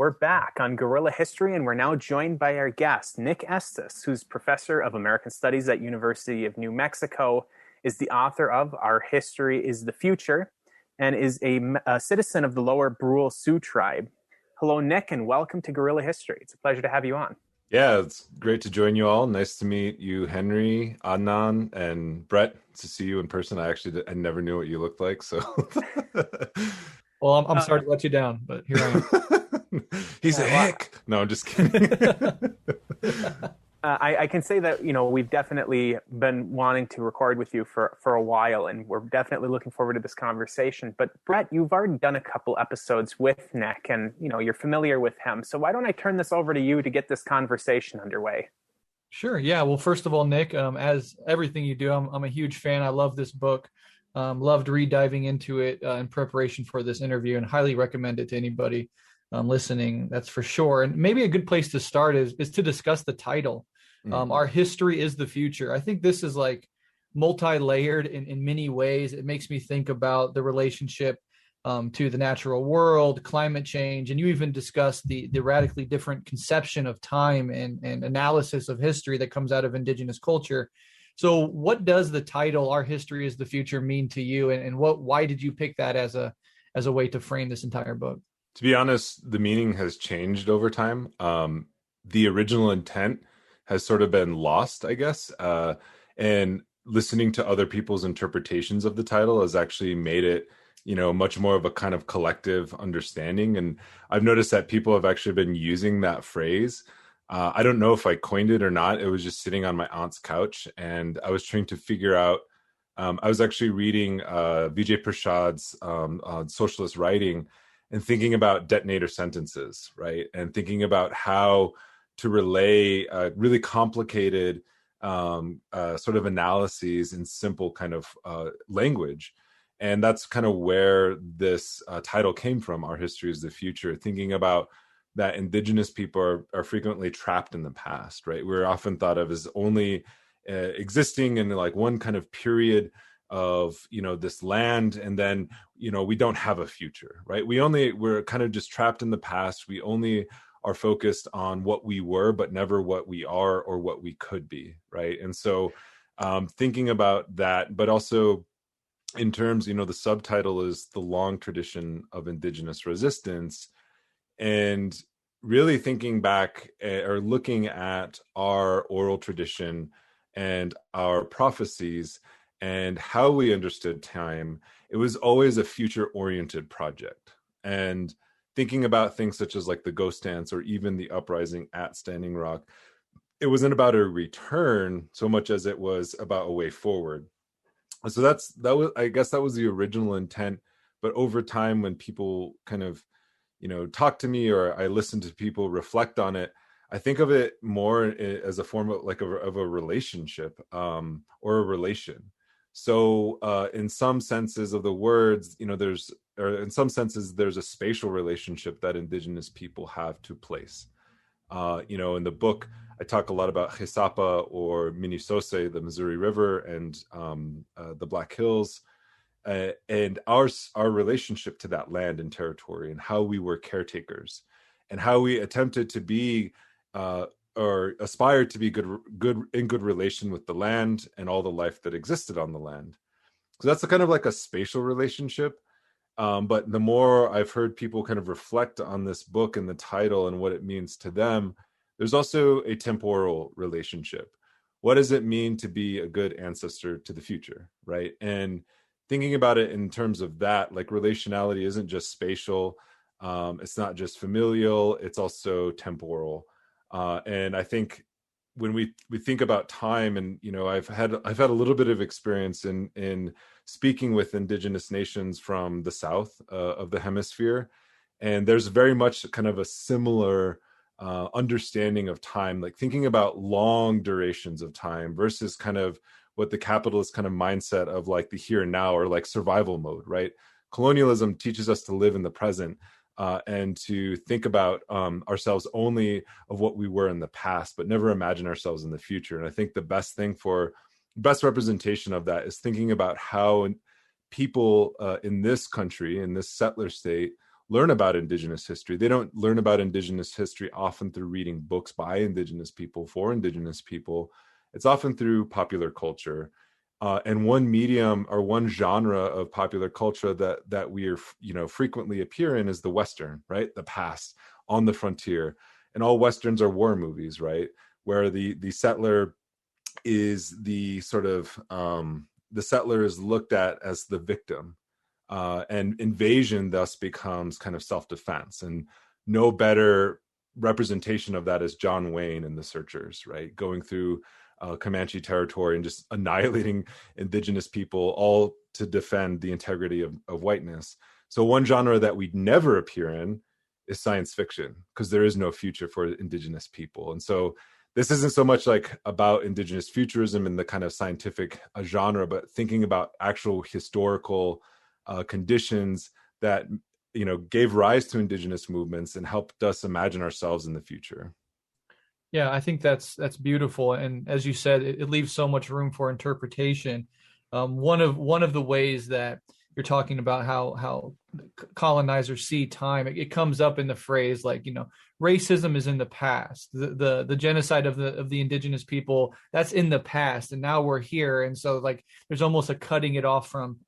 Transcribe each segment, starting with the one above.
We're back on Guerrilla History, and we're now joined by our guest, Nick Estes, who's professor of American Studies at University of New Mexico, is the author of Our History is the Future, and is a citizen of the Lower Brule Sioux Tribe. Hello, Nick, and welcome to Guerrilla History. It's a pleasure to have you on. Yeah, it's great to join you all. Nice to meet you, Henry, Adnan, and Brett. To see you in person. I never knew what you looked like, so. Well, I'm sorry to let you down, but here I am. He's a hick. No, I'm just kidding. I can say that, we've definitely been wanting to record with you for a while, and we're definitely looking forward to this conversation. But Brett, you've already done a couple episodes with Nick, and, you're familiar with him. So why don't I turn this over to you to get this conversation underway? Sure. Yeah. Well, first of all, Nick, as everything you do, I'm a huge fan. I love this book. Loved re-diving into it in preparation for this interview, and highly recommend it to anybody listening. That's for sure. And maybe a good place to start is to discuss the title. Our History is the Future. I think this is like multi-layered in many ways. It makes me think about the relationship to the natural world, climate change, and you even discussed the radically different conception of time and analysis of history that comes out of Indigenous culture. So what does the title Our History is the Future mean to you, and why did you pick that as a way to frame this entire book? To be honest, the meaning has changed over time. The original intent has sort of been lost, I guess. And listening to other people's interpretations of the title has actually made it, much more of a kind of collective understanding. And I've noticed that people have actually been using that phrase. I don't know if I coined it or not. It was just sitting on my aunt's couch, and I was trying to figure out, I was actually reading Vijay Prashad's socialist writing and thinking about detonator sentences, right? And thinking about how to relay really complicated sort of analyses in simple kind of language. And that's kind of where this title came from, Our History is the Future, thinking about that Indigenous people are frequently trapped in the past, right? We're often thought of as only existing in like one kind of period of, this land, and then, we don't have a future, right? We're kind of just trapped in the past. We only are focused on what we were, but never what we are or what we could be, right? And so thinking about that, but also in terms, the subtitle is The Long Tradition of Indigenous Resistance. And really thinking back or looking at our oral tradition and our prophecies and how we understood time, it was always a future-oriented project. And thinking about things such as like the ghost dance or even the uprising at Standing Rock, it wasn't about a return so much as it was about a way forward. So I guess that was the original intent. But over time, when people kind of, talk to me or I listen to people reflect on it, I think of it more as a form of like of a relationship or a relation. So in some senses of the words, there's a spatial relationship that Indigenous people have to place. In the book, I talk a lot about Jesapa or Minnesota, the Missouri River, and the Black Hills, and our relationship to that land and territory, and how we were caretakers, and how we attempted to be or aspired to be good relation with the land and all the life that existed on the land. So that's kind of like a spatial relationship. But the more I've heard people kind of reflect on this book and the title and what it means to them, there's also a temporal relationship. What does it mean to be a good ancestor to the future, right? And thinking about it in terms of that, like relationality isn't just spatial, it's not just familial, it's also temporal. And I think when we think about time, and I've had a little bit of experience in speaking with Indigenous nations from the south of the hemisphere, and there's very much kind of a similar understanding of time, like thinking about long durations of time versus kind of what the capitalist kind of mindset of like the here and now, or like survival mode, right? Colonialism teaches us to live in the present. And to think about ourselves only of what we were in the past, but never imagine ourselves in the future. And I think the best representation of that is thinking about how people in this country, in this settler state, learn about Indigenous history. They don't learn about Indigenous history often through reading books by Indigenous people for Indigenous people. It's often through popular culture. And one medium or one genre of popular culture that we are, frequently appear in is the Western, right? The past on the frontier. And all Westerns are war movies, right? Where the settler is the sort of, the settler is looked at as the victim. And invasion thus becomes kind of self-defense. And no better representation of that is John Wayne in The Searchers, right? Going through Comanche territory and just annihilating Indigenous people, all to defend the integrity of whiteness. So one genre that we'd never appear in is science fiction, because there is no future for Indigenous people. And so this isn't so much like about Indigenous futurism and the kind of scientific genre, but thinking about actual historical conditions that gave rise to Indigenous movements and helped us imagine ourselves in the future. Yeah, I think that's beautiful, and as you said, it leaves so much room for interpretation. One of the ways that you're talking about how colonizers see time, it comes up in the phrase like, racism is in the past, the genocide of the Indigenous people, that's in the past, and now we're here, and so like there's almost a cutting it off from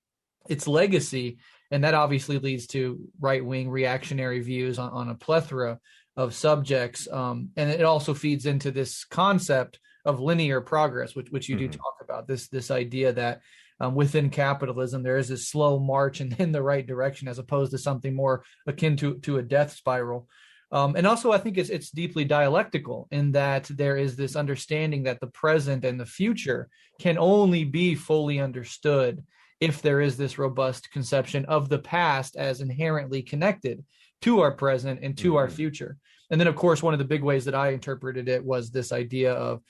its legacy, and that obviously leads to right-wing reactionary views on a plethora of subjects, and it also feeds into this concept of linear progress, which you do talk about, this idea that within capitalism there is a slow march in the right direction, as opposed to something more akin to a death spiral. And also, I think it's deeply dialectical in that there is this understanding that the present and the future can only be fully understood if there is this robust conception of the past as inherently connected to our present and to our future. And then, of course, one of the big ways that I interpreted it was this idea of,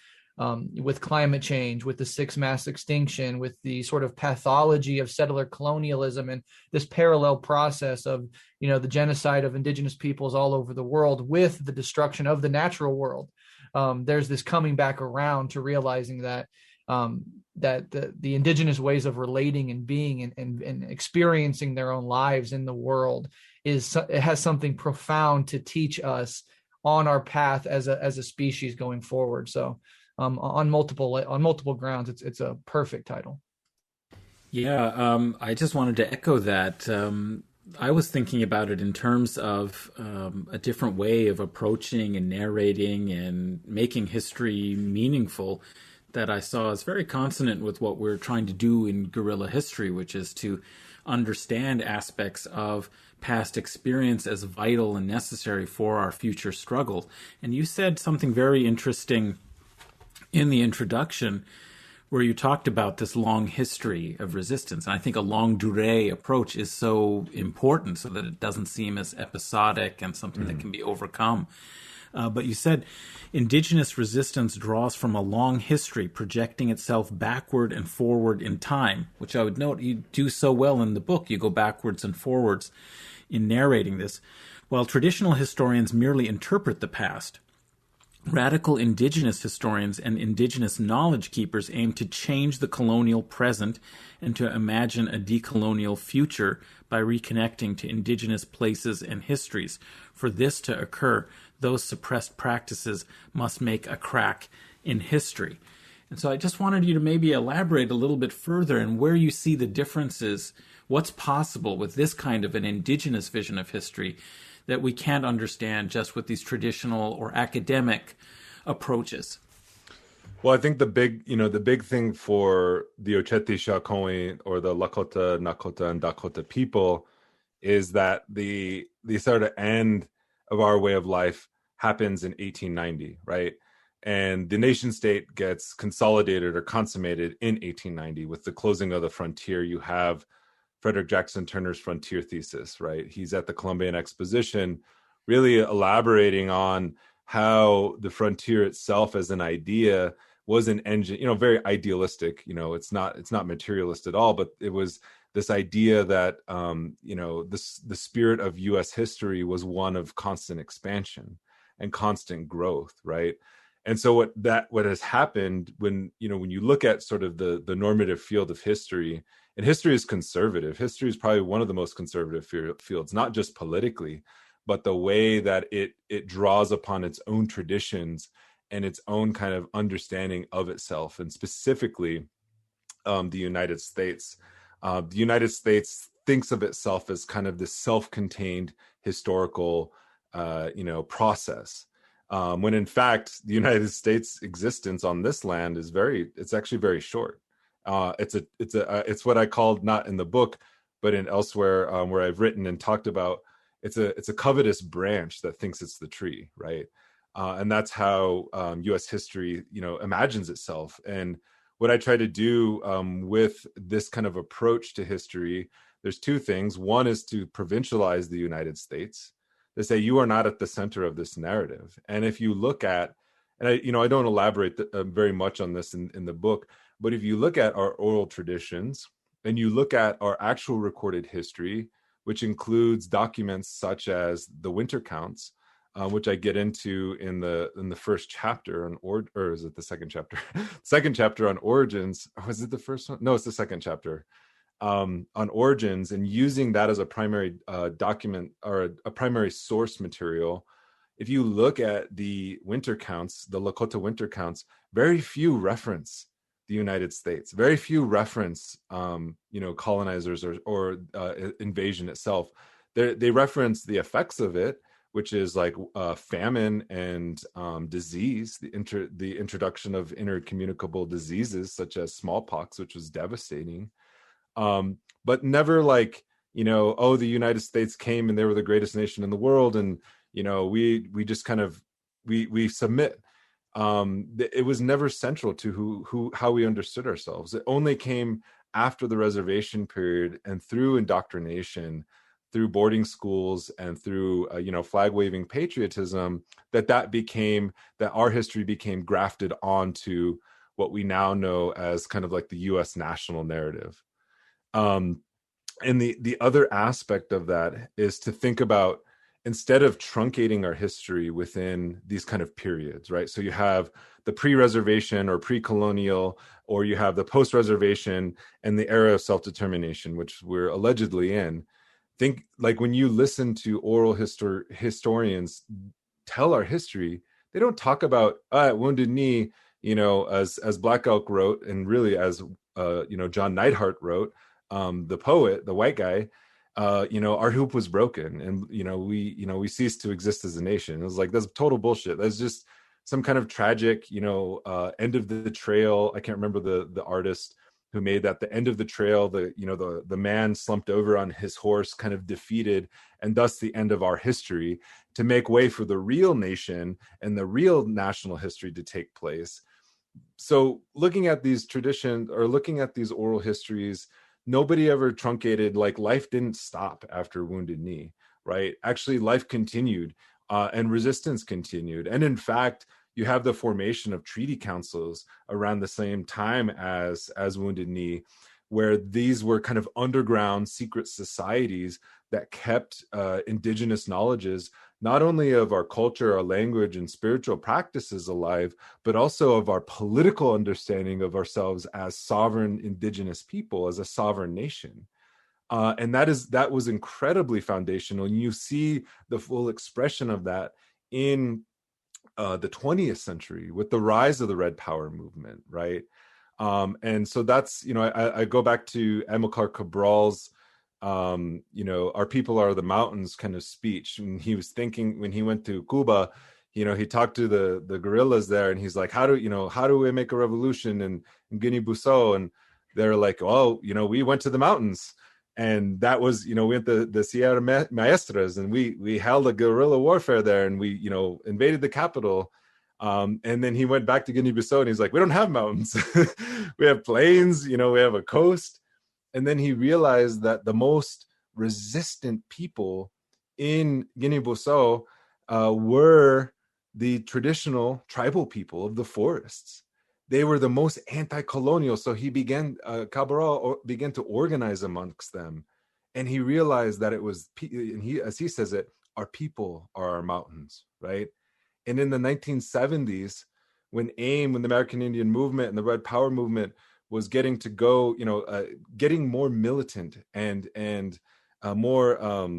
with climate change, with the sixth mass extinction, with the sort of pathology of settler colonialism, and this parallel process of, the genocide of Indigenous peoples all over the world with the destruction of the natural world. There's this coming back around to realizing that that the Indigenous ways of relating and being and experiencing their own lives in the world it has something profound to teach us on our path as a species going forward. So on multiple grounds, it's a perfect title. Yeah, I just wanted to echo that. I was thinking about it in terms of a different way of approaching and narrating and making history meaningful that I saw as very consonant with what we're trying to do in Guerrilla History, which is to understand aspects of past experience as vital and necessary for our future struggle. And you said something very interesting in the introduction where you talked about this long history of resistance. And I think a longue durée approach is so important so that it doesn't seem as episodic and something that can be overcome. But you said Indigenous resistance draws from a long history, projecting itself backward and forward in time, which I would note you do so well in the book. You go backwards and forwards in narrating this. While traditional historians merely interpret the past, radical Indigenous historians and Indigenous knowledge keepers aim to change the colonial present and to imagine a decolonial future by reconnecting to Indigenous places and histories. For this to occur, those suppressed practices must make a crack in history. And so I just wanted you to maybe elaborate a little bit further and where you see the differences, what's possible with this kind of an Indigenous vision of history that we can't understand just with these traditional or academic approaches. Well, I think the big thing for the Oceti Sakowin or the Lakota, Nakota, and Dakota people is that the sort of end of our way of life happens in 1890, right? And the nation state gets consolidated or consummated in 1890 with the closing of the frontier. You have Frederick Jackson Turner's frontier thesis, right? He's at the Columbian Exposition really elaborating on how the frontier itself as an idea was an engine, very idealistic, it's not materialist at all, but it was this idea that, the spirit of U.S. history was one of constant expansion and constant growth, right? And so what has happened when you look at sort of the normative field of history, and history is conservative. History is probably one of the most conservative fields, not just politically, but the way that it draws upon its own traditions and its own kind of understanding of itself, and specifically the United States. The United States thinks of itself as kind of this self-contained historical, process. When in fact, the United States' existence on this land it's actually very short. It's what I called, not in the book, but in elsewhere, where I've written and talked about, it's a covetous branch that thinks it's the tree, right? And that's how U.S. history, imagines itself. And what I try to do with this kind of approach to history, there's two things. One is to provincialize the United States, to say you are not at the center of this narrative. And if you look at, and I don't elaborate very much on this in the book, but if you look at our oral traditions and you look at our actual recorded history, which includes documents such as the winter counts, which I get into in the first chapter on or is it the second chapter? Second chapter on origins. Was it the first one? No, it's the second chapter on origins, and using that as a primary document or a primary source material. If you look at the winter counts, the Lakota winter counts, very few reference the United States. Very few reference, colonizers or invasion itself. They reference the effects of it, which is like famine and disease, the introduction of intercommunicable diseases such as smallpox, which was devastating. But never like, the United States came and they were the greatest nation in the world, and we just kind of we submit. It was never central to how we understood ourselves. It only came after the reservation period and through indoctrination, through boarding schools, and through flag waving patriotism, that our history became grafted onto what we now know as kind of like the U.S. national narrative. And the other aspect of that is to think about, instead of truncating our history within these kind of periods, right? So you have the pre-reservation or pre-colonial, or you have the post-reservation and the era of self-determination, which we're allegedly in. Think like when you listen to oral historians tell our history, they don't talk about Wounded Knee, as Black Elk wrote, and really as John Neidhart wrote, the poet, the white guy. Our hoop was broken, and we ceased to exist as a nation. It was like, that's total bullshit. That's just some kind of tragic, end of the trail. I can't remember the artist who made that. The end of the trail, the man slumped over on his horse, kind of defeated, and thus the end of our history, to make way for the real nation and the real national history to take place. So looking at these traditions, or looking at these oral histories, nobody ever truncated, like life didn't stop after Wounded Knee, right? Actually, life continued, and resistance continued. And in fact, you have the formation of treaty councils around the same time as Wounded Knee, where these were kind of underground secret societies that kept indigenous knowledges, not only of our culture, our language, and spiritual practices alive, but also of our political understanding of ourselves as sovereign indigenous people, as a sovereign nation. And that was incredibly foundational. And you see the full expression of that in the 20th century with the rise of the Red Power movement, right? And so that's, I go back to Amilcar Cabral's, our people are the mountains kind of speech. And he was thinking, when he went to Cuba, he talked to the guerrillas there, and he's like, how do we make a revolution in Guinea-Bissau? And they're like, oh, we went to the mountains. And that was, we went the Sierra Maestras, and we held a guerrilla warfare there, and we, invaded the capital. And then he went back to Guinea-Bissau, and he's like, we don't have mountains. We have plains, we have a coast. And then he realized that the most resistant people in Guinea-Bissau were the traditional tribal people of the forests. They were the most anti-colonial. So Cabral began to organize amongst them. And he realized that it was, and as he says it, our people are our mountains, right? And in the 1970s, when AIM, when the American Indian movement and the Red Power movement was getting to go, getting more militant and more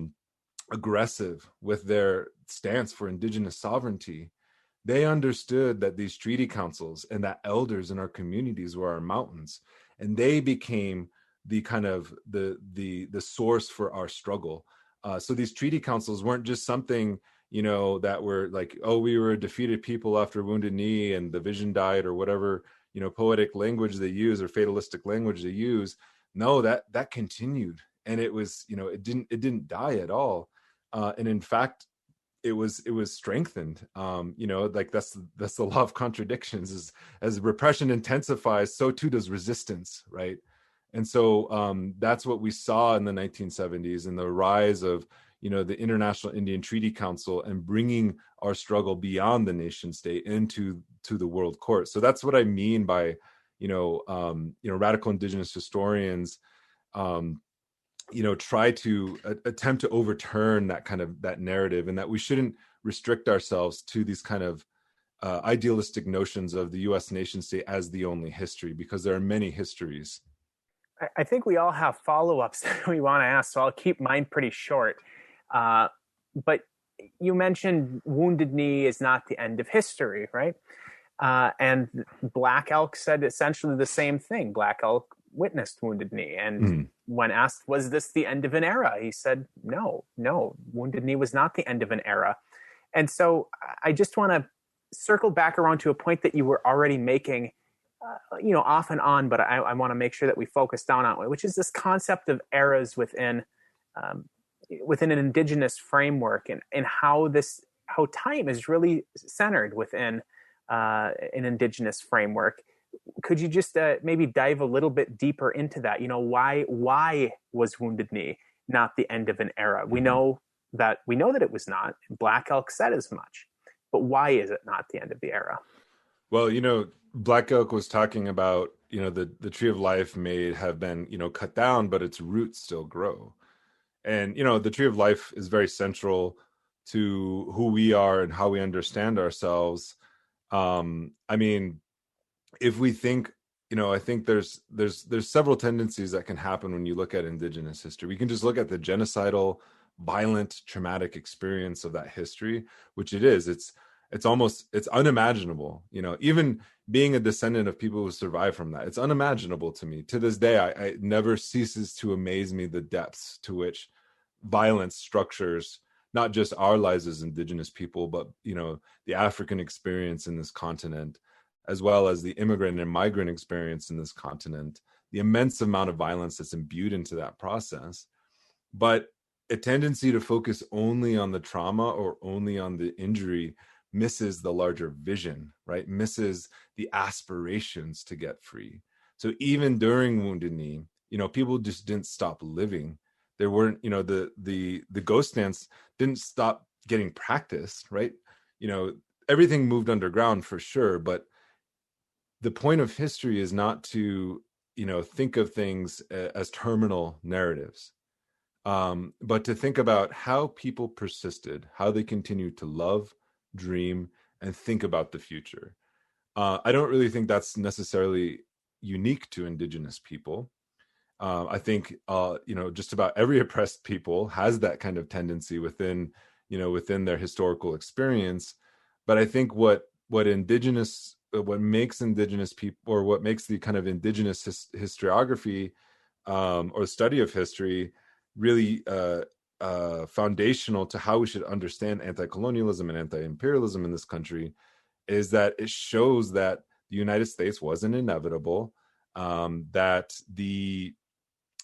aggressive with their stance for indigenous sovereignty, they understood that these treaty councils and that elders in our communities were our mountains, and they became the kind of the source for our struggle. So these treaty councils weren't just something, that were like, oh, we were a defeated people after Wounded Knee and the vision died, or whatever, poetic language they use or fatalistic language they use. No, that continued, and it was, it didn't die at all, and in fact, it was strengthened. Like that's the law of contradictions. As repression intensifies, so too does resistance, right? And so that's what we saw in the 1970s, and the rise of the International Indian Treaty Council, and bringing our struggle beyond the nation state into the world court. So that's what I mean by radical indigenous historians try to attempt to overturn that narrative, and that we shouldn't restrict ourselves to these kind of idealistic notions of the U.S. nation state as the only history, because there are many histories. I think we all have follow-ups that we want to ask, so I'll keep mine pretty short. But you mentioned Wounded Knee is not the end of history, right? And Black Elk said essentially the same thing. Black Elk witnessed Wounded Knee, and when asked, was this the end of an era, he said, no, Wounded Knee was not the end of an era. And so I just want to circle back around to a point that you were already making, off and on, but I want to make sure that we focus down on it, which is this concept of eras within an indigenous framework, and how time is really centered within an indigenous framework. Could you just maybe dive a little bit deeper into that? Why was Wounded Knee not the end of an era? We know that it was not. Black Elk said as much, but why is it not the end of the era? Well, Black Elk was talking about, the tree of life may have been, cut down, but its roots still grow. And, the tree of life is very central to who we are and how we understand ourselves. If we think, I think there's several tendencies that can happen when you look at indigenous history. We can just look at the genocidal, violent, traumatic experience of that history, which it is. It's unimaginable, even being a descendant of people who survived from that. It's unimaginable to me. To this day, it never ceases to amaze me the depths to which violence structures not just our lives as indigenous people, but the African experience in this continent, as well as the immigrant and migrant experience in this continent, the immense amount of violence that's imbued into that process. But a tendency to focus only on the trauma or only on the injury misses the larger vision, right? Misses the aspirations to get free. So even during Wounded Knee, people just didn't stop living. There weren't, the ghost dance didn't stop getting practiced, right? Everything moved underground for sure, but the point of history is not to, think of things as terminal narratives, but to think about how people persisted, how they continued to love, dream, and think about the future. I don't really think that's necessarily unique to indigenous people. I think, just about every oppressed people has that kind of tendency within their historical experience. But I think what makes indigenous people, or what makes the kind of indigenous historiography or study of history really foundational to how we should understand anti-colonialism and anti-imperialism in this country is that it shows that the United States wasn't inevitable, that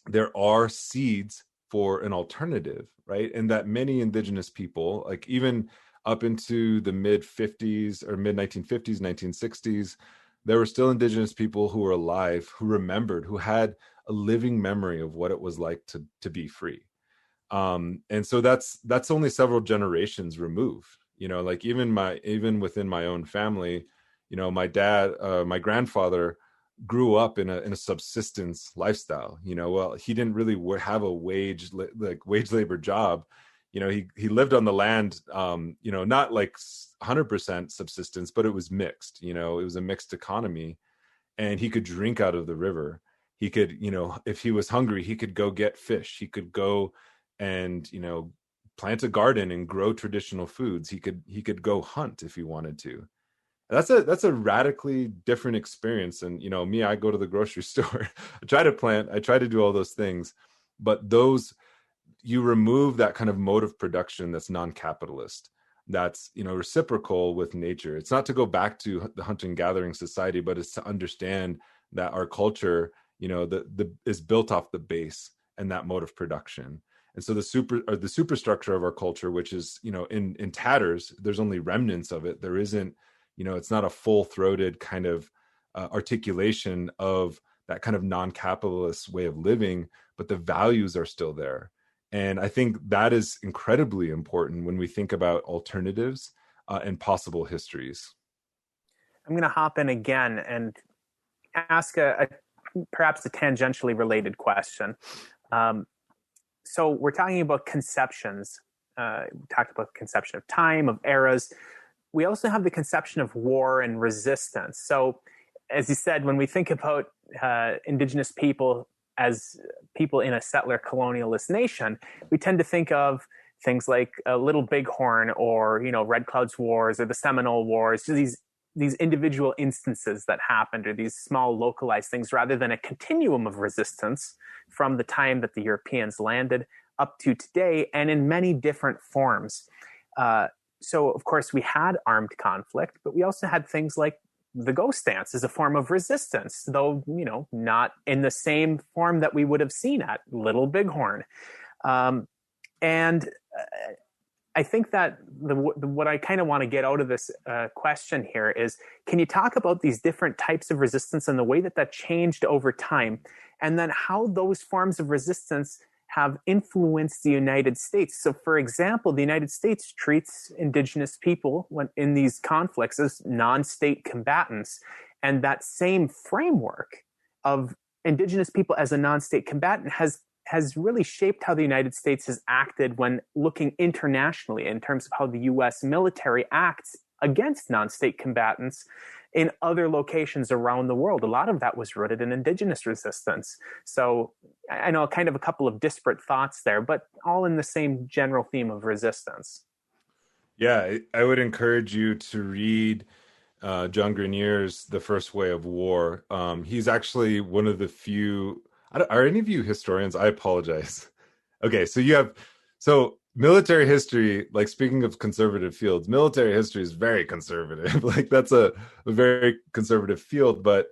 there are seeds for an alternative, right? And that many indigenous people, like even up into the mid 50s or mid 1950s, 1960s, there were still indigenous people who were alive, who remembered, who had a living memory of what it was like to be free. And so that's only several generations removed, like even within my own family, my dad, my grandfather grew up in a subsistence lifestyle. Well, he didn't really have a wage labor job. he lived on the land, not like 100% subsistence, but it was mixed. It was a mixed economy, and he could drink out of the river. He could, if he was hungry, he could go get fish. He could go and, plant a garden and grow traditional foods. He could go hunt if he wanted to. That's a radically different experience. And me, I go to the grocery store. I try to plant. I try to do all those things, but you remove that kind of mode of production that's non-capitalist, that's reciprocal with nature. It's not to go back to the hunting gathering society, but it's to understand that our culture, is built off the base and that mode of production. And so the superstructure of our culture, which is in tatters, there's only remnants of it. There isn't, it's not a full-throated kind of articulation of that kind of non-capitalist way of living, but the values are still there. And I think that is incredibly important when we think about alternatives and possible histories. I'm going to hop in again and ask perhaps a tangentially related question. So we're talking about conceptions. We talked about the conception of time, of eras. We also have the conception of war and resistance. So as you said, when we think about Indigenous people as people in a settler colonialist nation, we tend to think of things like Little Bighorn or, Red Cloud's Wars or the Seminole Wars, these individual instances that happened, or these small localized things, rather than a continuum of resistance from the time that the Europeans landed up to today, and in many different forms. So, of course, we had armed conflict, but we also had things like the ghost dance as a form of resistance, though, not in the same form that we would have seen at Little Bighorn. And I think that what I kind of want to get out of this question here is, can you talk about these different types of resistance and the way that changed over time, and then how those forms of resistance have influenced the United States? So, for example, the United States treats Indigenous people in these conflicts as non-state combatants. And that same framework of Indigenous people as a non-state combatant has really shaped how the United States has acted when looking internationally in terms of how the U.S. military acts against non-state combatants in other locations around the world. A lot of that was rooted in Indigenous resistance. So I know kind of a couple of disparate thoughts there, but all in the same general theme of resistance. Yeah, I would encourage you to read John Grenier's The First Way of War. He's actually one of the few... Are any of you historians? I apologize. Okay, so military history, like speaking of conservative fields, military history is very conservative. Like that's a very conservative field. But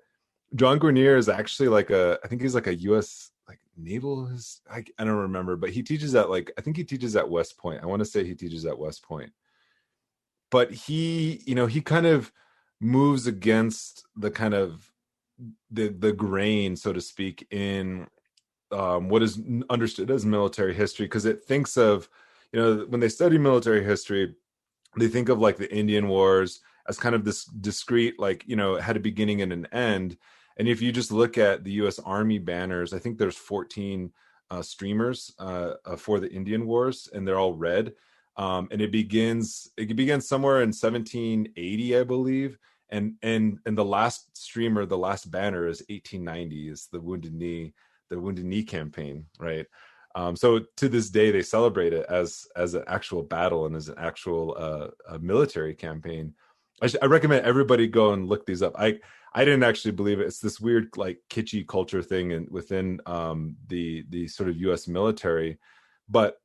John Grenier is actually I think he's like a U.S. like naval. I don't remember, but he teaches at I think he teaches at West Point. I want to say he teaches at West Point. But he kind of moves against the kind of the grain, so to speak, in what is understood as military history, because it thinks of, when they study military history, they think of like the Indian Wars as kind of this discrete, it had a beginning and an end. And if you just look at the U.S. Army banners, I think there's 14 streamers for the Indian Wars, and they're all red. And it begins somewhere in 1780, I believe. And the last streamer, the last banner is 1890, is the Wounded Knee campaign, right? So to this day, they celebrate it as an actual battle and as an actual military campaign. I recommend everybody go and look these up. I didn't actually believe it. It's this weird kitschy culture thing within the sort of U.S. military. But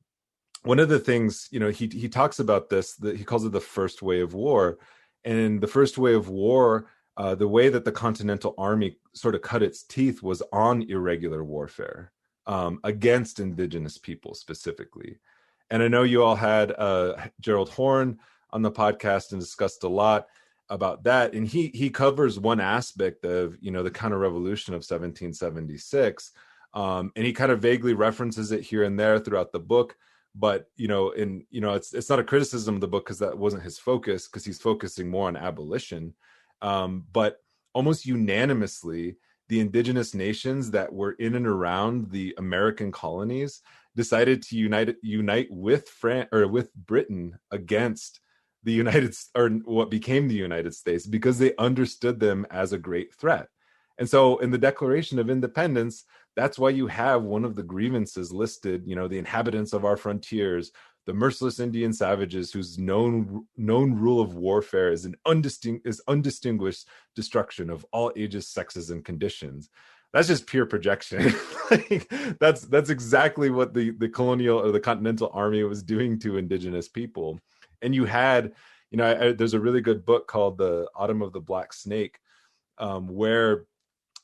one of the things, he talks about this, that he calls it the First Way of War. And in the First Way of War, the way that the Continental Army sort of cut its teeth was on irregular warfare against Indigenous people specifically. And I know you all had Gerald Horn on the podcast and discussed a lot about that. And he covers one aspect of, the counter-revolution of 1776. And he kind of vaguely references it here and there throughout the book. But, it's not a criticism of the book because that wasn't his focus, because he's focusing more on abolition. But almost unanimously, the indigenous nations that were in and around the American colonies decided to unite with France or with Britain against the or what became the United States, because they understood them as a great threat. And so in the Declaration of Independence, that's why you have one of the grievances listed, the inhabitants of our frontiers, the merciless Indian savages whose known rule of warfare is undistinguished destruction of all ages, sexes, and conditions. That's just pure projection. Like, that's exactly what the colonial or the Continental Army was doing to indigenous people. And you had, there's a really good book called The Autumn of the Black Snake, where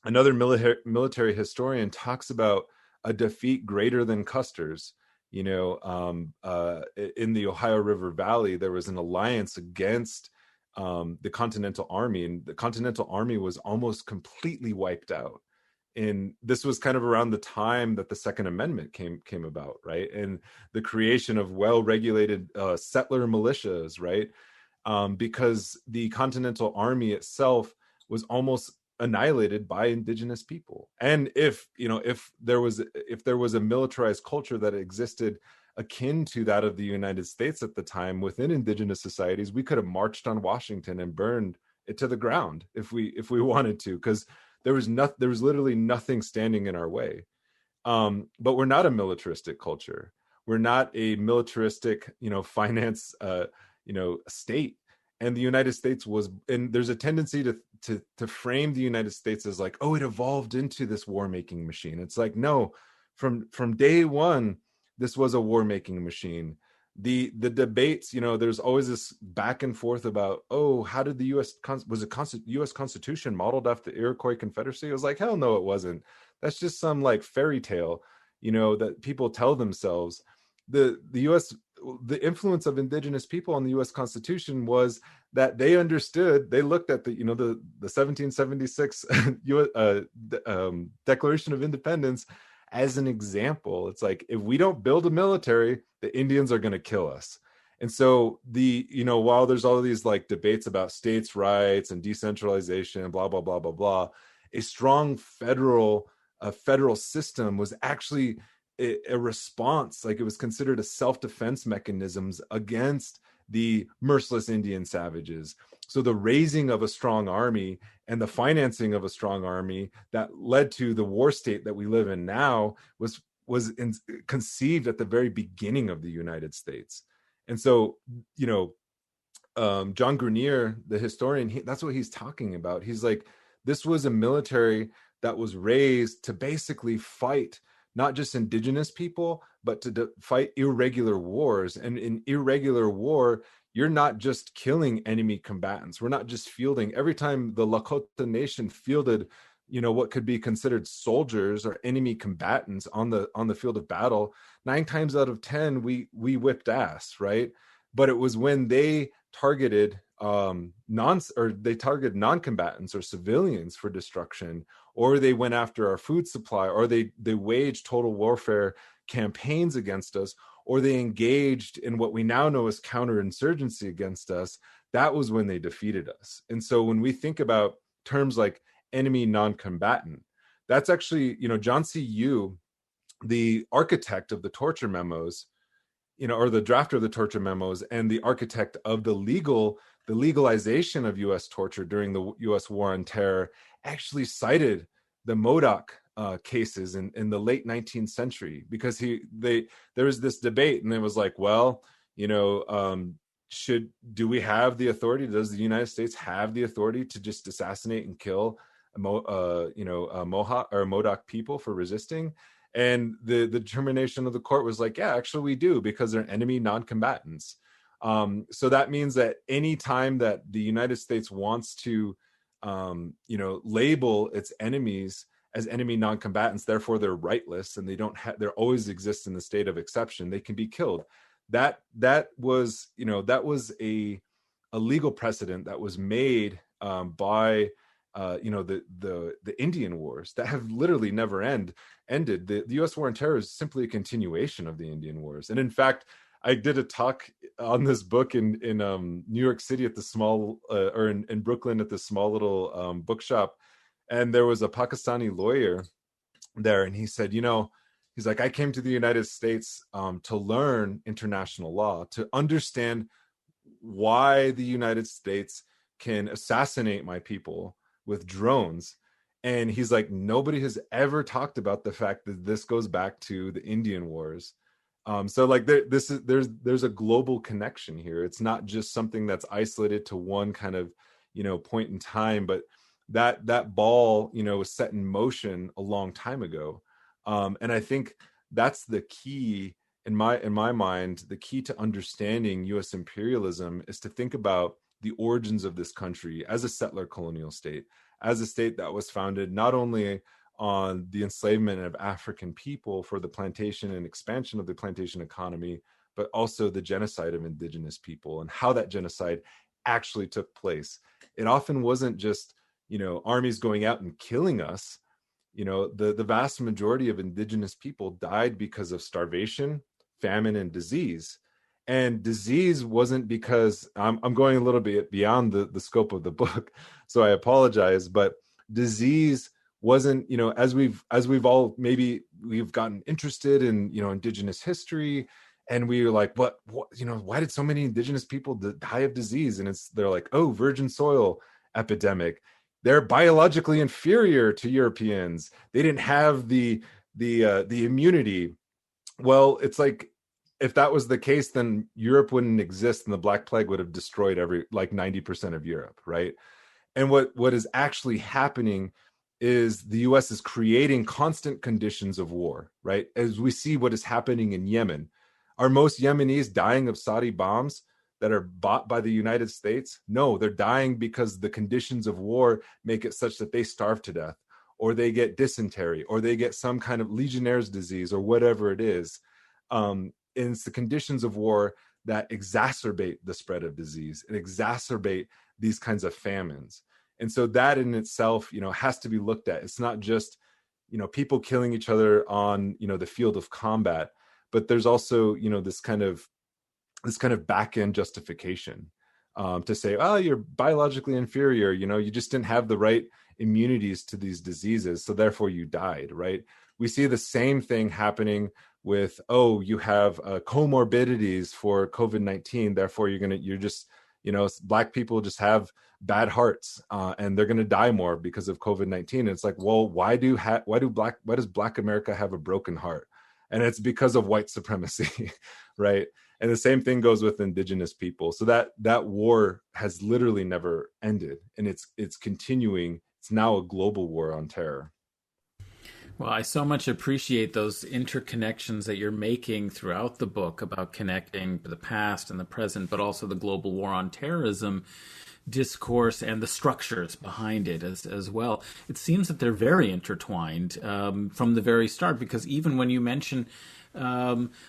another military historian talks about a defeat greater than Custer's. In the Ohio River Valley, there was an alliance against the Continental Army, and the Continental Army was almost completely wiped out. And this was kind of around the time that the Second Amendment came about, right? And the creation of well-regulated settler militias, right? Because the Continental Army itself was almost annihilated by indigenous people. And if there was a militarized culture that existed akin to that of the United States at the time within indigenous societies, we could have marched on Washington and burned it to the ground if we wanted to, because there was literally nothing standing in our way. But we're not a militaristic culture. We're not a militaristic, finance, state. And the United States was, and there's a tendency to frame the United States as like, oh, it evolved into this war-making machine. It's like, no, from day one, this was a war-making machine. The debates, there's always this back and forth about, oh, how did the U.S. U.S. Constitution modeled after the Iroquois Confederacy? It was like, hell no, it wasn't. That's just some like fairy tale, that people tell themselves. The U.S. The influence of indigenous people on the U.S. Constitution was that they understood. They looked at the 1776 Declaration of Independence as an example. It's like, if we don't build a military, the Indians are going to kill us. And so while there's all of these like debates about states' rights and decentralization and blah blah blah blah blah, a strong federal system was actually a response. Like, it was considered a self-defense mechanisms against the merciless Indian savages. So the raising of a strong army and the financing of a strong army that led to the war state that we live in now was conceived at the very beginning of the United States. And so, John Grenier, the historian, that's what he's talking about. He's like, this was a military that was raised to basically fight not just indigenous people, but to fight irregular wars. And in irregular war, you're not just killing enemy combatants. We're not just fielding. Every time the Lakota Nation fielded, what could be considered soldiers or enemy combatants on the field of battle, 9 times out of 10, we whipped ass, right? But it was when they targeted non-combatants or civilians for destruction, or they went after our food supply, or they waged total warfare campaigns against us, or they engaged in what we now know as counterinsurgency against us. That was when they defeated us. And so when we think about terms like enemy non-combatant, that's actually, John C. Yu, the architect of the torture memos, or the drafter of the torture memos, and the architect of the legalization of U.S. torture during the U.S. War on Terror, actually cited the Modoc cases in the late 19th century, because there was this debate, and it was like, well, do we have the authority? Does the United States have the authority to just assassinate and kill Mohawk or Modoc people for resisting? And the determination of the court was like, yeah, actually we do, because they're enemy non-combatants. So that means that any time that the United States wants to, label its enemies as enemy non-combatants, therefore they're rightless and they always exist in the state of exception, they can be killed. That was a legal precedent that was made by the Indian wars that have literally never ended. The U.S. War on Terror is simply a continuation of the Indian wars. And in fact, I did a talk on this book in New York City at the small, or in Brooklyn at the small little bookshop. And there was a Pakistani lawyer there, and he said, he's like, I came to the United States to learn international law, to understand why the United States can assassinate my people with drones. And he's like, nobody has ever talked about the fact that this goes back to the Indian Wars. So like there's a global connection here. It's not just something that's isolated to one kind of point in time, but that ball was set in motion a long time ago. And I think that's the key in my mind. The key to understanding U.S. imperialism is to think about the origins of this country as a settler colonial state, as a state that was founded not only on the enslavement of African people for the plantation and expansion of the plantation economy, but also the genocide of indigenous people and how that genocide actually took place. It often wasn't just, armies going out and killing us. The vast majority of indigenous people died because of starvation, famine, and disease. And disease wasn't because I'm going a little bit beyond the scope of the book, so I apologize, but disease wasn't, as we've all, maybe we've gotten interested in, indigenous history, and we were like, what, why did so many indigenous people die of disease? And they're like, oh, virgin soil epidemic. They're biologically inferior to Europeans. They didn't have the immunity. Well, it's like, if that was the case, then Europe wouldn't exist, and the Black Plague would have destroyed 90% of Europe, right? And what is actually happening is the U.S. is creating constant conditions of war, right? As we see what is happening in Yemen. Are most Yemenis dying of Saudi bombs that are bought by the United States? No, they're dying because the conditions of war make it such that they starve to death, or they get dysentery, or they get some kind of Legionnaire's disease, or whatever it is. And it's the conditions of war that exacerbate the spread of disease and exacerbate these kinds of famines. And so that in itself, has to be looked at. It's not just, people killing each other on, the field of combat, but there's also, this kind of back end justification to say, oh, you're biologically inferior. You just didn't have the right immunities to these diseases, so therefore you died, right? We see the same thing happening with, oh, you have comorbidities for COVID-19, therefore you're just, Black people just have bad hearts and they're going to die more because of COVID-19. And it's like, well, why does Black America have a broken heart? And it's because of white supremacy, right? And the same thing goes with indigenous people. So that war has literally never ended, and it's continuing. It's now a global war on terror. Well, I so much appreciate those interconnections that you're making throughout the book about connecting the past and the present, but also the global war on terrorism discourse and the structures behind it as well. It seems that they're very intertwined from the very start, because even when you mention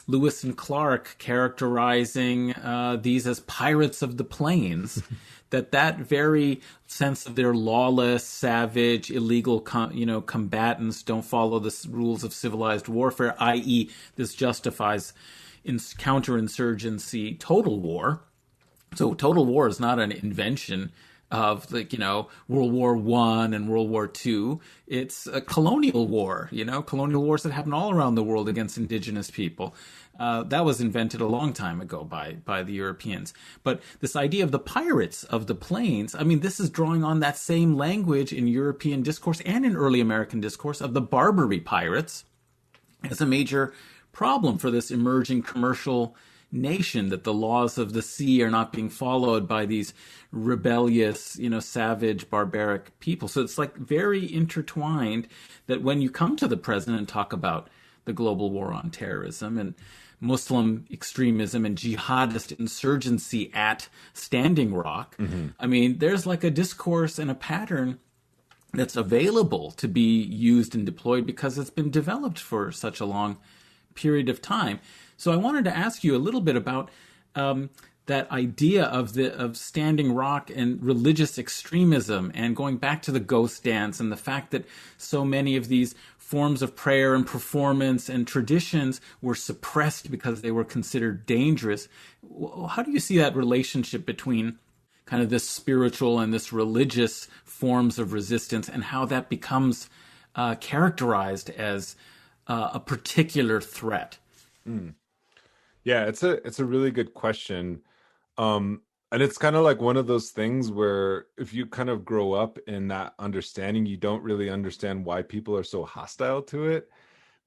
Lewis and Clark characterizing these as pirates of the plains, that very sense of their lawless, savage, illegal, combatants don't follow the rules of civilized warfare, i.e., this justifies counterinsurgency, total war. So total war is not an invention of World War I and World War II. It's a colonial war, colonial wars that happen all around the world against indigenous people. That was invented a long time ago by the Europeans. But this idea of the pirates of the plains, this is drawing on that same language in European discourse and in early American discourse of the Barbary pirates as a major problem for this emerging commercial nation, that the laws of the sea are not being followed by these rebellious, savage, barbaric people. So it's like very intertwined, that when you come to the present and talk about the global war on terrorism and Muslim extremism and jihadist insurgency at Standing Rock, there's like a discourse and a pattern that's available to be used and deployed because it's been developed for such a long period of time. So I wanted to ask you a little bit about that idea of Standing Rock and religious extremism, and going back to the ghost dance and the fact that so many of these forms of prayer and performance and traditions were suppressed because they were considered dangerous. How do you see that relationship between kind of this spiritual and this religious forms of resistance, and how that becomes characterized as a particular threat? Mm. Yeah, it's a really good question. And it's kind of like one of those things where if you kind of grow up in that understanding, you don't really understand why people are so hostile to it.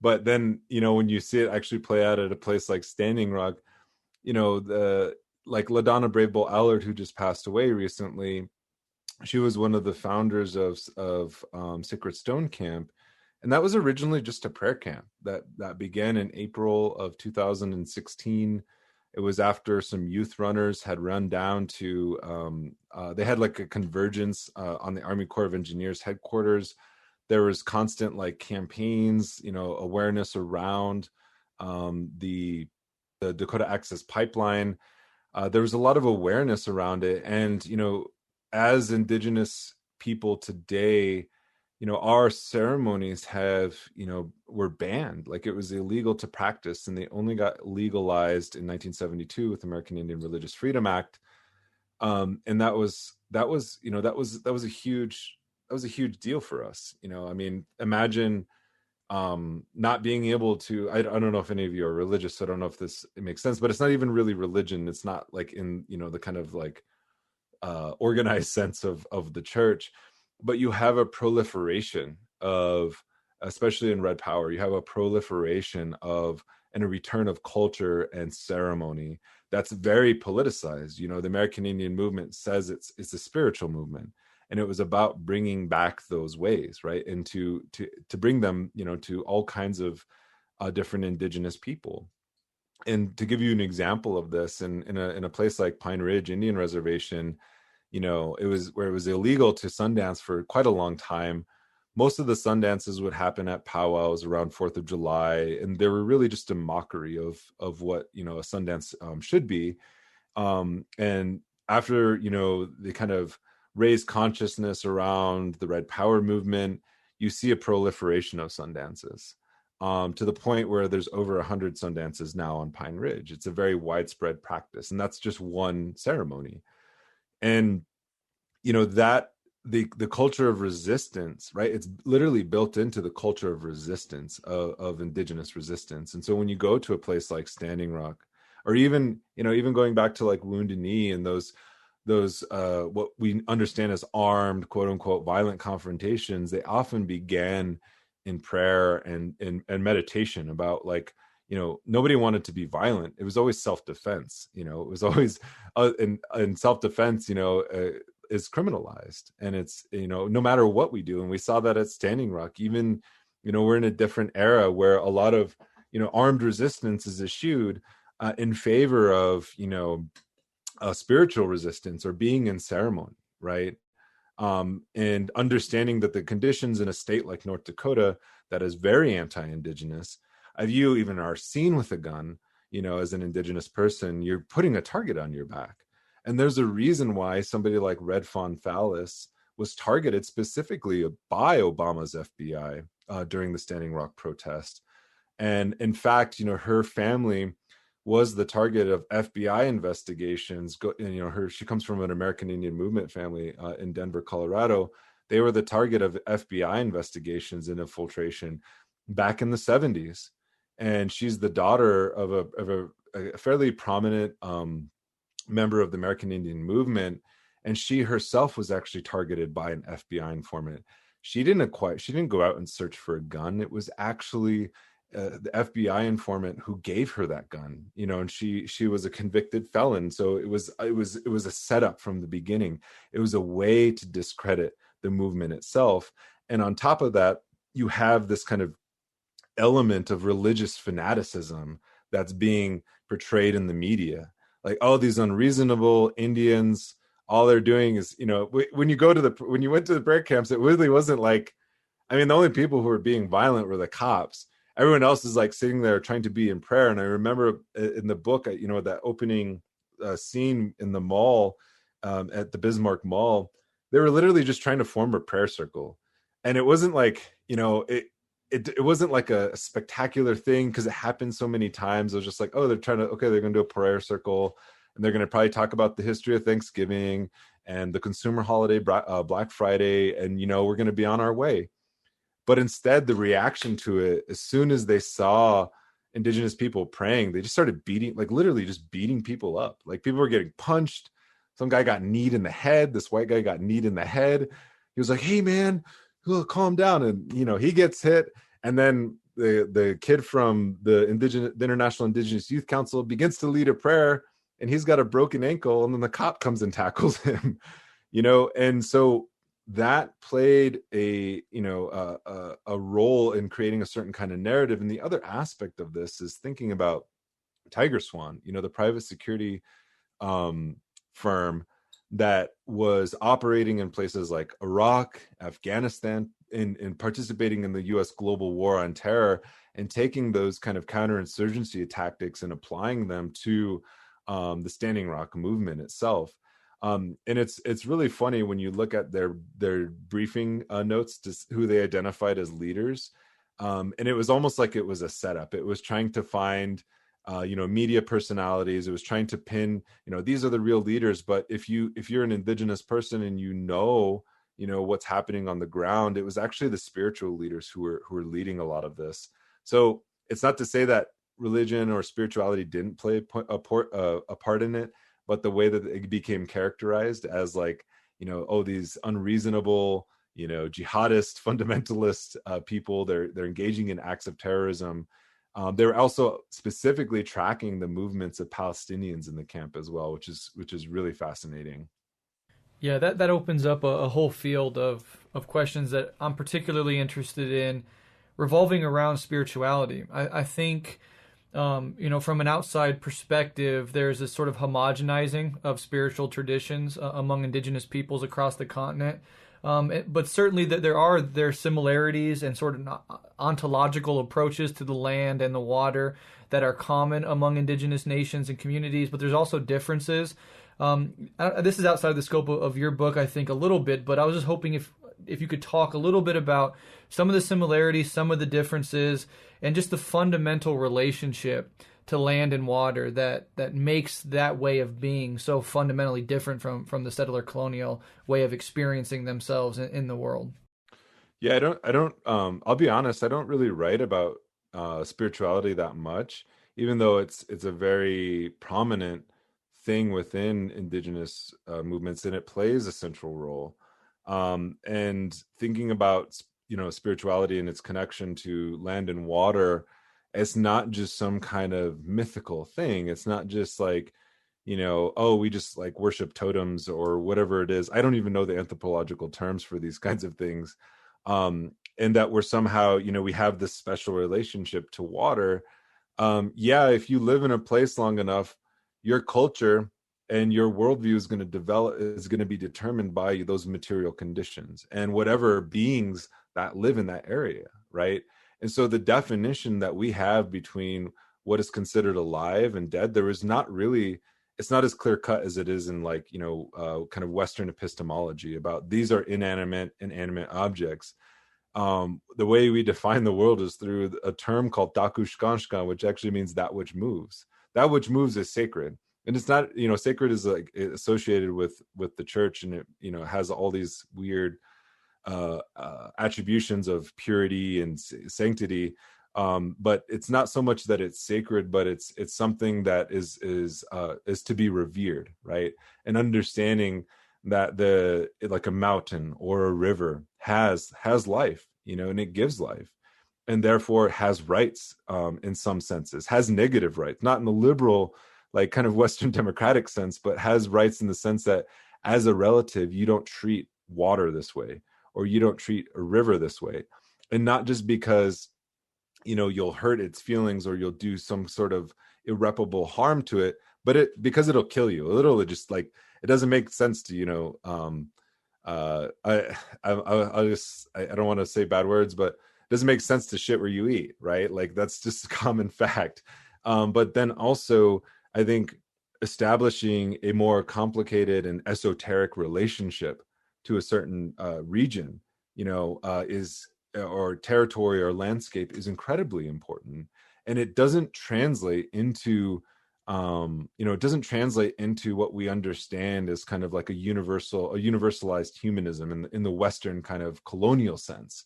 But then, when you see it actually play out at a place like Standing Rock, the like LaDonna Brave Bull Allard, who just passed away recently, she was one of the founders of Sacred Stone Camp, and that was originally just a prayer camp that began in April of 2016. It was after some youth runners had run down to they had like a convergence on the Army Corps of Engineers headquarters. There was constant like campaigns, awareness around the Dakota Access Pipeline. There was a lot of awareness around it, and as Indigenous people today, our ceremonies were banned. Like, it was illegal to practice, and they only got legalized in 1972 with the American Indian Religious Freedom Act. And that was a huge deal for us. I mean, imagine not being able to, I don't know if any of you are religious, so I don't know if it makes sense, but it's not even really religion. It's not like in, the kind of like organized sense of the church, but you have a proliferation of, especially in Red Power, you have a proliferation of and a return of culture and ceremony that's very politicized. The American Indian movement says it's a spiritual movement, and it was about bringing back those ways, right, and to bring them, to all kinds of different Indigenous people. And to give you an example of this, in a place like Pine Ridge Indian Reservation, it was illegal to Sundance for quite a long time. Most of the Sundances would happen at powwows around 4th of July, and they were really just a mockery of what, a Sundance should be. And after, they kind of raised consciousness around the Red Power movement, you see a proliferation of Sundances, to the point where there's over 100 Sundances now on Pine Ridge. It's a very widespread practice, and that's just one ceremony. And that the culture of resistance, right, it's literally built into the culture of resistance, of Indigenous resistance. And so when you go to a place like Standing Rock, or even going back to like Wounded Knee and those what we understand as armed, quote unquote, violent confrontations, they often began in prayer and meditation about, like, nobody wanted to be violent. It was always self-defense. It was always in self-defense, is criminalized, and it's, no matter what we do. And we saw that at Standing Rock. Even, we're in a different era where a lot of, armed resistance is eschewed in favor of, spiritual resistance or being in ceremony, right? And understanding that the conditions in a state like North Dakota that is very anti-Indigenous, if you even are seen with a gun, as an Indigenous person, you're putting a target on your back. And there's a reason why somebody like Red Fawn Fallis was targeted specifically by Obama's FBI during the Standing Rock protest. And in fact, her family was the target of FBI investigations. She comes from an American Indian movement family in Denver, Colorado. They were the target of FBI investigations and infiltration back in the 70s. And she's the daughter of a fairly prominent member of the American Indian movement, and she herself was actually targeted by an FBI informant. She didn't go out and search for a gun. It was actually the FBI informant who gave her that gun, and she was a convicted felon. So it was a setup from the beginning. It was a way to discredit the movement itself. And on top of that, you have this kind of element of religious fanaticism that's being portrayed in the media. Like, oh, these unreasonable Indians, all they're doing is, when you went to the prayer camps, it really wasn't like, I mean, the only people who were being violent were the cops. Everyone else is like sitting there trying to be in prayer. And I remember in the book, that opening scene in the mall, at the Bismarck Mall, they were literally just trying to form a prayer circle. And it wasn't like, it wasn't like a spectacular thing because it happened so many times. It was just like, oh, they're going to do a prayer circle. and they're going to probably talk about the history of Thanksgiving and the consumer holiday, Black Friday, and we're going to be on our way. But instead, the reaction to it, as soon as they saw Indigenous people praying, they just started beating, like literally just beating people up. Like people were getting punched. Some guy got kneed in the head. This white guy got kneed in the head. He was like, "Hey man, calm down." And he gets hit. And then the kid from the International Indigenous Youth Council begins to lead a prayer, and he's got a broken ankle, and then the cop comes and tackles him. And so that played a role in creating a certain kind of narrative. And the other aspect of this is thinking about Tiger Swan, the private security firm that was operating in places like Iraq, Afghanistan, in participating in the US global war on terror, and taking those kind of counterinsurgency tactics and applying them to the Standing Rock movement itself. And it's really funny when you look at their briefing notes to who they identified as leaders. And it was almost like it was a setup. It was trying to find media personalities. It was trying to pin, these are the real leaders. But if you're an Indigenous person and what's happening on the ground, it was actually the spiritual leaders who were leading a lot of this. So it's not to say that religion or spirituality didn't play a part in it, but the way that it became characterized as these unreasonable, jihadist, fundamentalist people, they're engaging in acts of terrorism. They were also specifically tracking the movements of Palestinians in the camp as well, which is really fascinating. Yeah, that opens up a whole field of questions that I'm particularly interested in, revolving around spirituality. I think, from an outside perspective, there's this sort of homogenizing of spiritual traditions among Indigenous peoples across the continent. But certainly there are similarities and sort of ontological approaches to the land and the water that are common among Indigenous nations and communities, but there's also differences. This is outside of the scope of your book, I think, a little bit, but I was just hoping if you could talk a little bit about some of the similarities, some of the differences, and just the fundamental relationship to land and water that makes that way of being so fundamentally different from the settler colonial way of experiencing themselves in the world. Yeah, I don't I'll be honest, I don't really write about spirituality that much, even though it's a very prominent thing within Indigenous movements, and it plays a central role. And thinking about spirituality and its connection to land and water, it's not just some kind of mythical thing. It's not just like, we just like worship totems or whatever it is. I don't even know the anthropological terms for these kinds of things. And that we're somehow, we have this special relationship to water. If you live in a place long enough, your culture and your worldview is going to be determined by those material conditions and whatever beings that live in that area, right? And so the definition that we have between what is considered alive and dead, it's not as clear cut as it is in kind of Western epistemology about these are inanimate and animate objects. The way we define the world is through a term called dakushkanshka, which actually means that which moves. That which moves is sacred. And it's not, sacred is like associated with the church, and it, has all these weird attributions of purity and sanctity. But it's not so much that it's sacred, but it's something that is to be revered, right? And understanding that like a mountain or a river has life, and it gives life, and therefore has rights in some senses, has negative rights, not in the liberal, like kind of Western democratic sense, but has rights in the sense that as a relative, you don't treat water this way, or you don't treat a river this way. And not just because, you'll hurt its feelings or you'll do some sort of irreparable harm to it, but because it'll kill you. It'll just like, it doesn't make sense to, I don't want to say bad words, but it doesn't make sense to shit where you eat, right? Like that's just a common fact. But then also, I think establishing a more complicated and esoteric relationship to a certain region, or territory or landscape is incredibly important. And it doesn't translate into It doesn't translate into what we understand as kind of like a universalized humanism in the Western kind of colonial sense.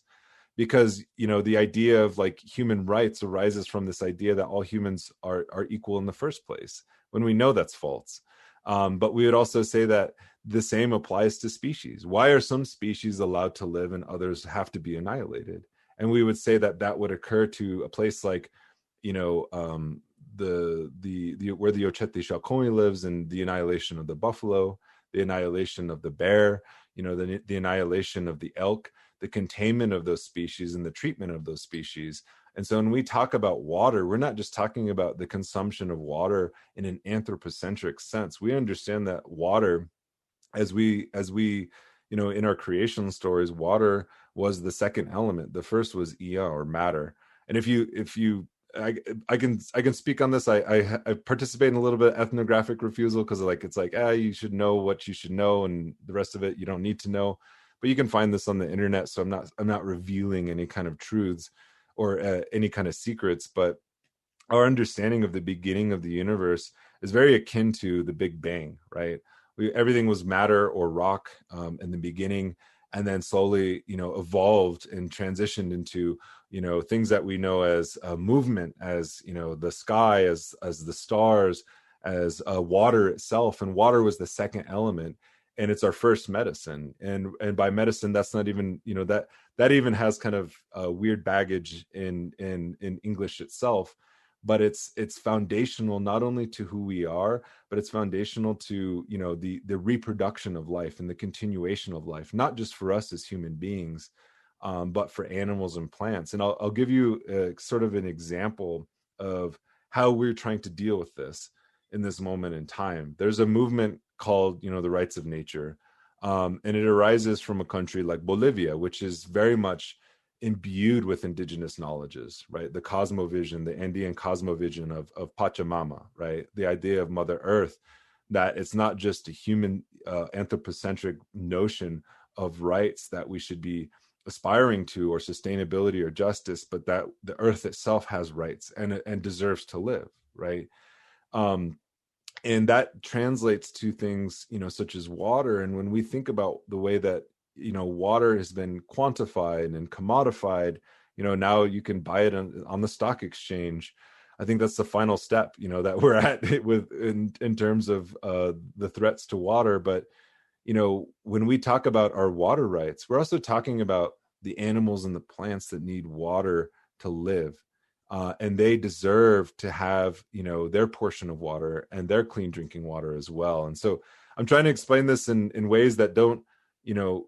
Because, the idea of like human rights arises from this idea that all humans are equal in the first place, when we know that's false. But we would also say that the same applies to species. Why are some species allowed to live and others have to be annihilated? And we would say that would occur to a place like, the where the Ochete Shakoni lives, and the annihilation of the buffalo, the annihilation of the bear, the annihilation of the elk, the containment of those species and the treatment of those species. And so when we talk about water, we're not just talking about the consumption of water in an anthropocentric sense. We understand that water, as we in our creation stories, water was the second element. The first was Ia, or matter. And if you I can speak on this. I participate in a little bit of ethnographic refusal, because it's like you should know what you should know, and the rest of it you don't need to know. But you can find this on the internet, so I'm not revealing any kind of truths or any kind of secrets. But our understanding of the beginning of the universe is very akin to the Big Bang, right? Everything was matter or rock in the beginning, and then slowly, evolved and transitioned into, things that we know as movement, as, the sky, as the stars, as water itself. And water was the second element, and it's our first medicine. And by medicine, that's not even, that even has kind of weird baggage in English itself. But it's foundational not only to who we are, but it's foundational to, the reproduction of life and the continuation of life, not just for us as human beings, but for animals and plants. And I'll give you sort of an example of how we're trying to deal with this in this moment in time. There's a movement called, the rights of nature, and it arises from a country like Bolivia, which is very much imbued with indigenous knowledges, right? The cosmovision, the Andean cosmovision of Pachamama, right? The idea of Mother Earth, that it's not just a human anthropocentric notion of rights that we should be aspiring to, or sustainability or justice, but that the earth itself has rights and deserves to live, right? And that translates to things, such as water. And when we think about the way that water has been quantified and commodified, now you can buy it on the stock exchange. I think that's the final step, that we're at in terms of the threats to water. But, when we talk about our water rights, we're also talking about the animals and the plants that need water to live. And they deserve to have, their portion of water and their clean drinking water as well. And so I'm trying to explain this in ways that don't,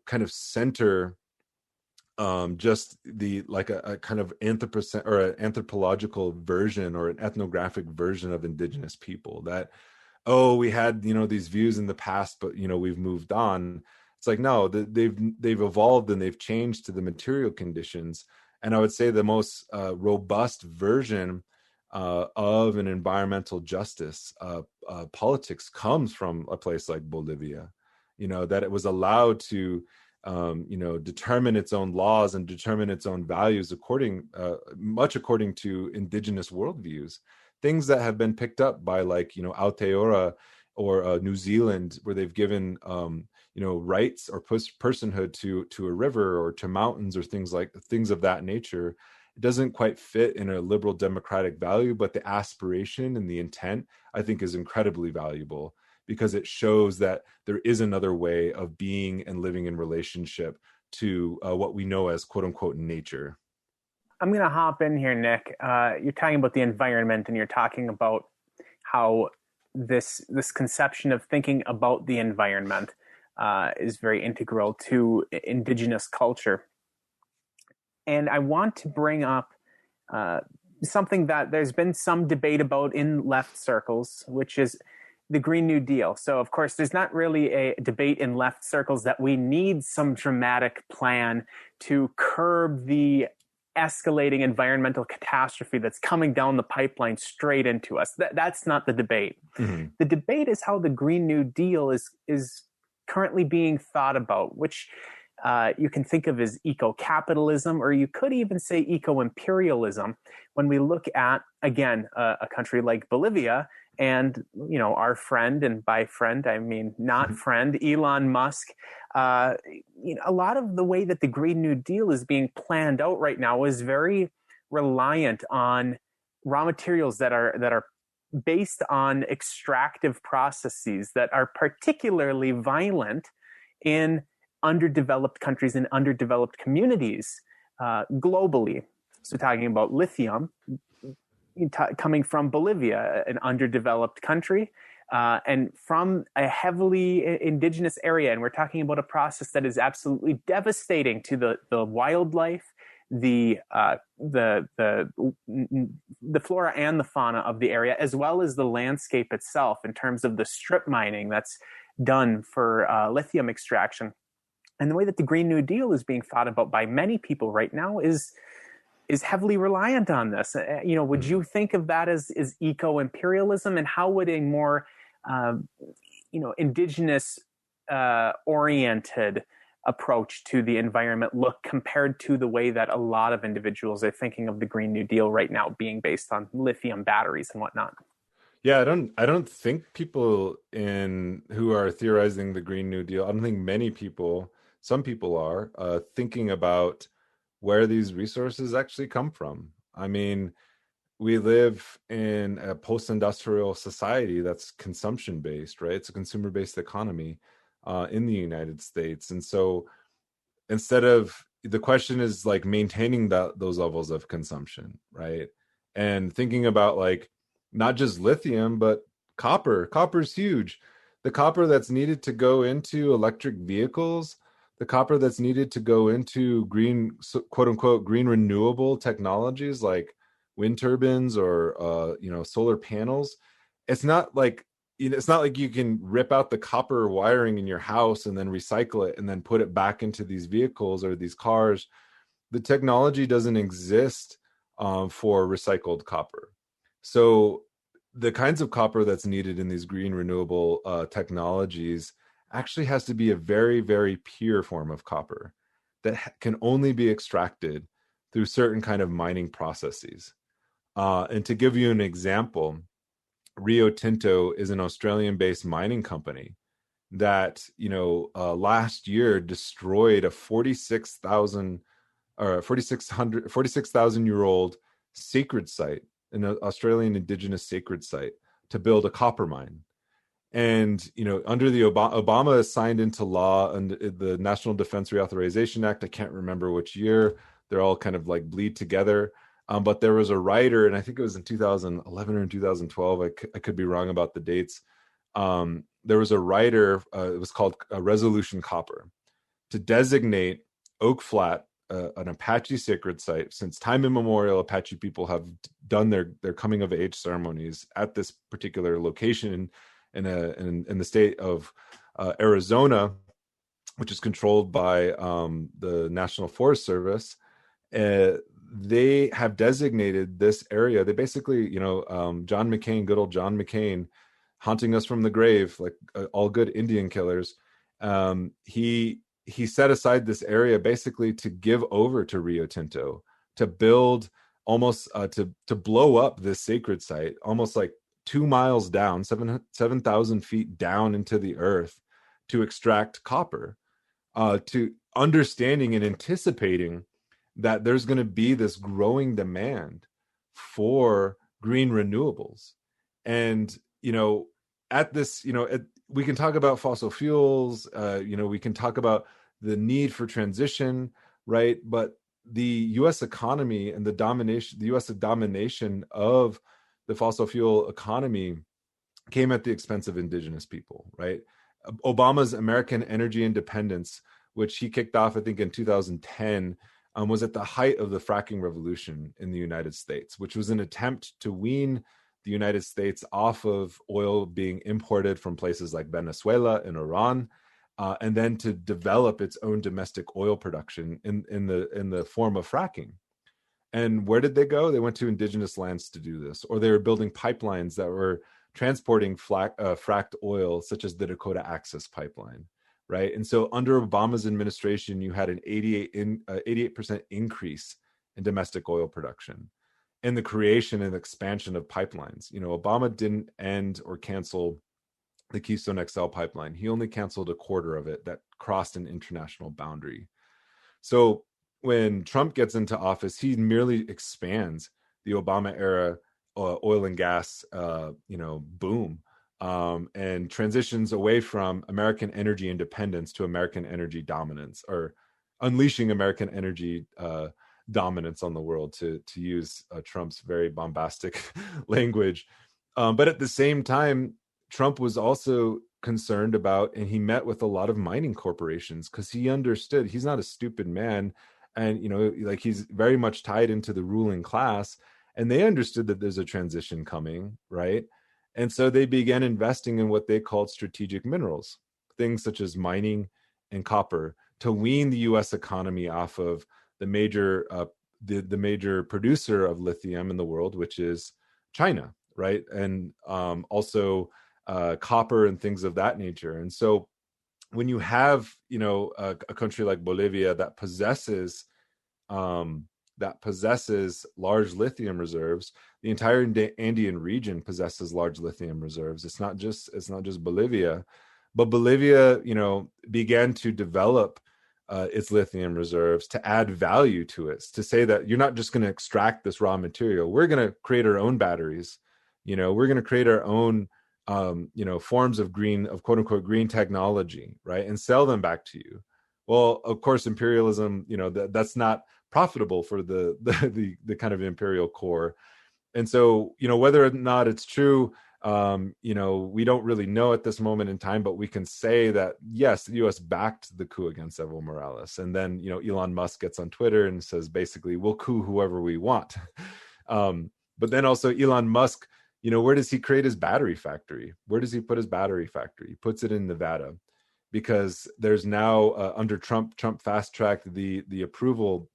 kind of center just the like a kind of an anthropological version or an ethnographic version of indigenous people, that, we had, these views in the past, but, we've moved on. It's like, no, they've evolved and they've changed to the material conditions. And I would say the most robust version of an environmental justice politics comes from a place like Bolivia. That it was allowed to, determine its own laws and determine its own values much according to indigenous worldviews, things that have been picked up by Aotearoa or New Zealand, where they've given, rights or personhood to a river or to mountains or things of that nature. It doesn't quite fit in a liberal democratic value, but the aspiration and the intent, I think, is incredibly valuable, because it shows that there is another way of being and living in relationship to what we know as quote unquote nature. I'm going to hop in here, Nick. You're talking about the environment, and you're talking about how this conception of thinking about the environment is very integral to indigenous culture. And I want to bring up something that there's been some debate about in left circles, which is the Green New Deal. So, of course, there's not really a debate in left circles that we need some dramatic plan to curb the escalating environmental catastrophe that's coming down the pipeline straight into us. That's not the debate. Mm-hmm. The debate is how the Green New Deal is currently being thought about, which you can think of as eco-capitalism, or you could even say eco-imperialism, when we look at, again, a country like Bolivia And, our friend, and by friend, I mean not friend, Elon Musk, a lot of the way that the Green New Deal is being planned out right now is very reliant on raw materials that are based on extractive processes that are particularly violent in underdeveloped countries and underdeveloped communities globally. So talking about lithium, coming from Bolivia, an underdeveloped country, and from a heavily indigenous area. And we're talking about a process that is absolutely devastating to the wildlife, the flora and the fauna of the area, as well as the landscape itself in terms of the strip mining that's done for lithium extraction. And the way that the Green New Deal is being thought about by many people right now is heavily reliant on this. Would you think of that as eco-imperialism, and how would a more, indigenous oriented approach to the environment look compared to the way that a lot of individuals are thinking of the Green New Deal right now being based on lithium batteries and whatnot? Yeah, I don't think people who are theorizing the Green New Deal, I don't think many people, some people are thinking about where these resources actually come from. I mean, we live in a post-industrial society that's consumption-based, right? It's a consumer-based economy in the United States. And so the question is like maintaining those levels of consumption, right? And thinking about like not just lithium, but copper. Copper's huge. The copper that's needed to go into electric vehicles, the copper that's needed to go into green, quote unquote, green renewable technologies like wind turbines or solar panels. It's not like you can rip out the copper wiring in your house and then recycle it and then put it back into these vehicles or these cars. The technology doesn't exist for recycled copper. So the kinds of copper that's needed in these green renewable technologies actually has to be a very, very pure form of copper that can only be extracted through certain kind of mining processes. And to give you an example, Rio Tinto is an Australian-based mining company that, last year destroyed a 46,000-year-old sacred site, an Australian Indigenous sacred site, to build a copper mine. And, under the Obama signed into law and the National Defense Reauthorization Act, I can't remember which year, they're all kind of like bleed together. But there was a writer, and I think it was in 2011 or in 2012, I could be wrong about the dates. There was a writer, it was called Resolution Copper, to designate Oak Flat, an Apache sacred site. Since time immemorial, Apache people have done their coming of age ceremonies at this particular location in the state of Arizona, which is controlled by the National Forest Service. They have designated this area. They basically, John McCain, good old John McCain, haunting us from the grave, like all good Indian killers. He set aside this area basically to give over to Rio Tinto, to build almost to blow up this sacred site, almost like 2 miles down, 7,000 feet down into the earth, to extract copper, to understanding and anticipating that there's going to be this growing demand for green renewables. And, at this, we can talk about fossil fuels, we can talk about the need for transition, right? But the U.S. economy and the U.S. domination of the fossil fuel economy came at the expense of indigenous people, right? Obama's American Energy Independence, which he kicked off, I think, in 2010, was at the height of the fracking revolution in the United States, which was an attempt to wean the United States off of oil being imported from places like Venezuela and Iran, and then to develop its own domestic oil production in the form of fracking. And where did they go? They went to indigenous lands to do this, or they were building pipelines that were transporting fracked oil, such as the Dakota Access Pipeline. Right. And so under Obama's administration, you had an 88% increase in domestic oil production. and the creation and expansion of pipelines. Obama didn't end or cancel the Keystone XL pipeline. He only canceled a quarter of it that crossed an international boundary. So when Trump gets into office, he merely expands the Obama era oil and gas, boom, and transitions away from American energy independence to American energy dominance, or unleashing American energy dominance on the world, to use Trump's very bombastic language. But at the same time, Trump was also concerned about, and he met with a lot of mining corporations because he understood, he's not a stupid man, and he's very much tied into the ruling class, and they understood that there's a transition coming, right? And so they began investing in what they called strategic minerals, things such as mining and copper, to wean the U.S. economy off of the major major producer of lithium in the world, which is China, right? And also copper and things of that nature. And so when you have a country like Bolivia that possesses large lithium reserves, the entire Andean region possesses large lithium reserves. It's not just Bolivia, but Bolivia began to develop its lithium reserves to add value to it, to say that you're not just going to extract this raw material, we're going to create our own batteries, we're going to create our own forms of quote unquote green technology, right, and sell them back to you. Well, of course, imperialism, that's not profitable for the kind of imperial core. And so, whether or not it's true, we don't really know at this moment in time, but we can say that, yes, the U.S. backed the coup against Evo Morales. And then, Elon Musk gets on Twitter and says, basically, we'll coup whoever we want. But then also Elon Musk, where does he create his battery factory? Where does he put his battery factory? He puts it in Nevada, because there's now under Trump fast-tracked the approval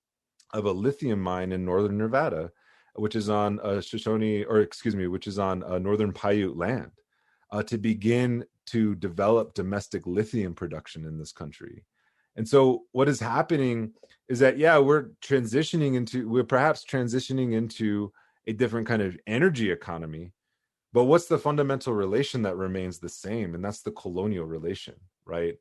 of a lithium mine in northern Nevada, which is on which is on northern Paiute land, to begin to develop domestic lithium production in this country. And so what is happening is that, we're perhaps transitioning into a different kind of energy economy, but what's the fundamental relation that remains the same? And that's the colonial relation, right?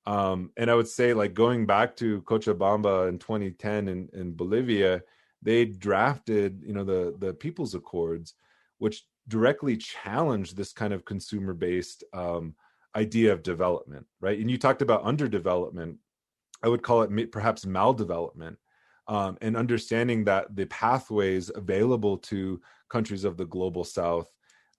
And I would say, like, going back to Cochabamba in 2010 in Bolivia, they drafted, the People's Accords, which directly challenged this kind of consumer-based idea of development, right? And you talked about underdevelopment. I would call it perhaps maldevelopment, and understanding that the pathways available to countries of the global South,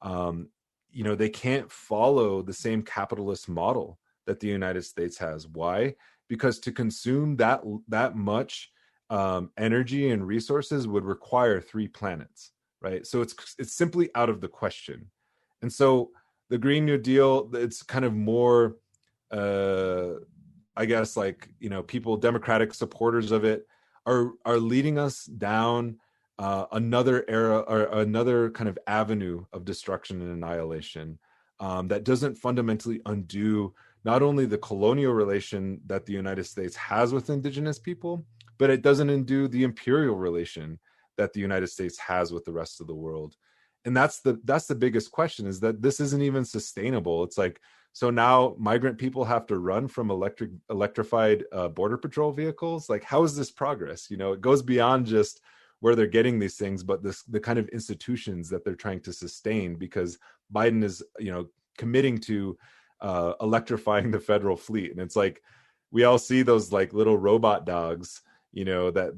they can't follow the same capitalist model that the United States has. Why? Because to consume that much energy and resources would require 3 planets, right? So it's simply out of the question. And so the Green New Deal, it's kind of more, I guess, like, people, Democratic supporters of it, are leading us down another era, or another kind of avenue of destruction and annihilation that doesn't fundamentally undo not only the colonial relation that the United States has with indigenous people, but it doesn't undo the imperial relation that the United States has with the rest of the world. And that's the biggest question, is that this isn't even sustainable. It's like, so now migrant people have to run from electrified border patrol vehicles. Like, how is this progress? It goes beyond just where they're getting these things, but the kind of institutions that they're trying to sustain, because Biden is, committing to electrifying the federal fleet. And it's like, we all see those like little robot dogs, that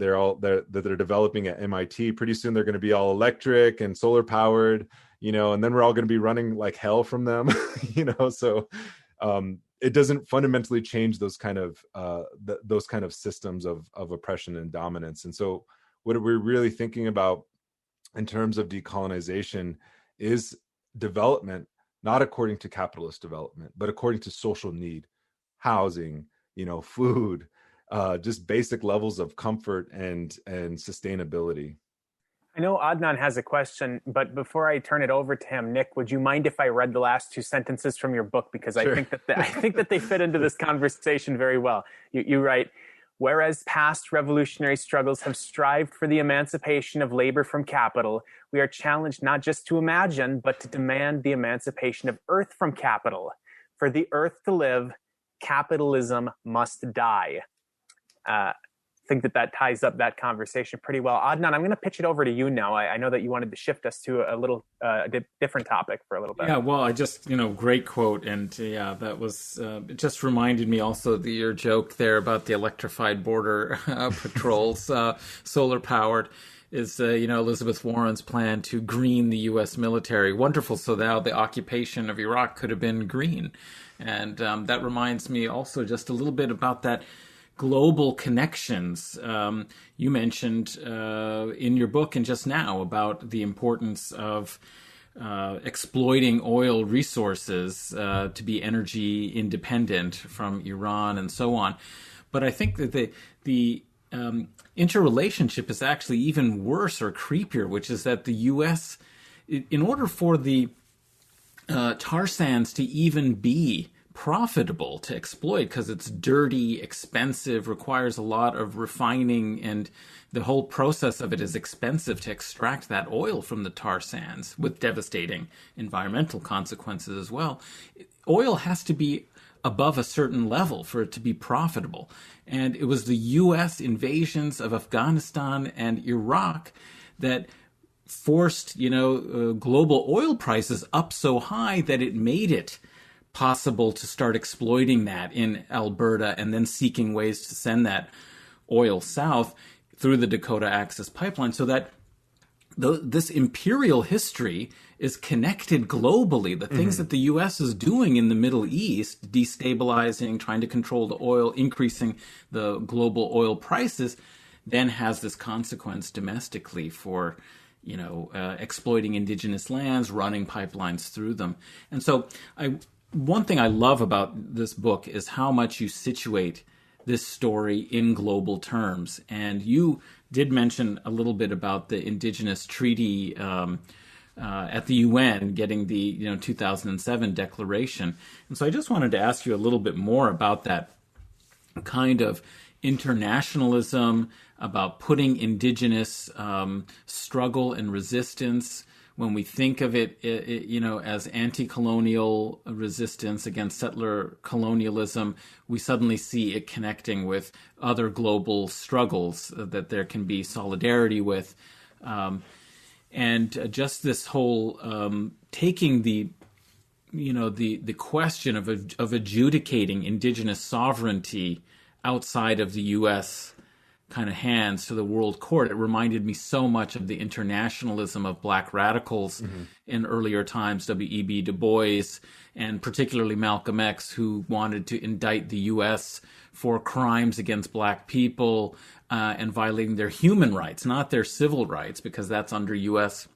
they're developing at MIT. Pretty soon they're going to be all electric and solar powered, and then we're all going to be running like hell from them. So it doesn't fundamentally change those kind of systems of oppression and dominance. And so what we're really thinking about in terms of decolonization is development, not according to capitalist development, but according to social need, housing, food, just basic levels of comfort and sustainability. I know Adnan has a question, but before I turn it over to him, Nick, would you mind if I read the last 2 sentences from your book? Because sure. I think that they fit into this conversation very well. You write, Whereas past revolutionary struggles have strived for the emancipation of labor from capital, we are challenged not just to imagine, but to demand the emancipation of earth from capital. For the earth to live, capitalism must die. I think that ties up that conversation pretty well. Adnan, I'm going to pitch it over to you now. I know that you wanted to shift us to a little different topic for a little bit. Yeah, well, I just, great quote. And yeah, that was, it just reminded me also of your joke there about the electrified border patrols, solar powered, is, Elizabeth Warren's plan to green the U.S. military. Wonderful. So now the occupation of Iraq could have been green. And that reminds me also just a little bit about that global connections you mentioned in your book and just now about the importance of exploiting oil resources to be energy independent from Iran and so on. But I think that the interrelationship is actually even worse or creepier, which is that the U.S., in order for the tar sands to even be profitable to exploit, because it's dirty, expensive, requires a lot of refining, and the whole process of it is expensive to extract that oil from the tar sands with devastating environmental consequences as well. Oil has to be above a certain level for it to be profitable. And it was the U.S. invasions of Afghanistan and Iraq that forced, global oil prices up so high that it made it possible to start exploiting that in Alberta and then seeking ways to send that oil south through the Dakota Access Pipeline, so that this imperial history is connected globally. The things that the U.S. is doing in the Middle East, destabilizing, trying to control the oil, increasing the global oil prices, then has this consequence domestically for exploiting indigenous lands, running pipelines through them. And so one thing I love about this book is how much you situate this story in global terms. And you did mention a little bit about the Indigenous treaty at the UN getting the 2007 declaration. And so I just wanted to ask you a little bit more about that kind of internationalism, about putting indigenous struggle and resistance. When we think of it, as anti-colonial resistance against settler colonialism, we suddenly see it connecting with other global struggles that there can be solidarity with, and just this whole taking the question of adjudicating indigenous sovereignty outside of the U.S. kind of hands to the world court. It reminded me so much of the internationalism of black radicals in earlier times, W.E.B. Du Bois, and particularly Malcolm X, who wanted to indict the U.S. for crimes against black people and violating their human rights, not their civil rights, because that's under U.S.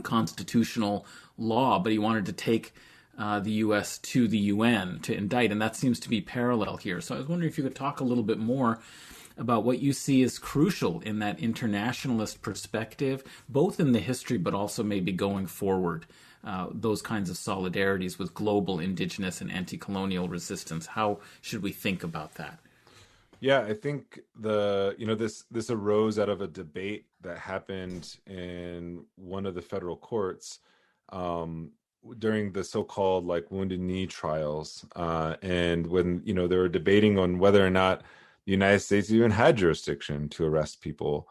constitutional law. But he wanted to take the U.S. to the UN to indict, and that seems to be parallel here. So I was wondering if you could talk a little bit more about what you see as crucial in that internationalist perspective, both in the history but also maybe going forward, those kinds of solidarities with global indigenous and anti-colonial resistance. How should we think about that? Yeah, I think this arose out of a debate that happened in one of the federal courts during the so-called Wounded Knee trials, and when they were debating on whether or not the United States even had jurisdiction to arrest people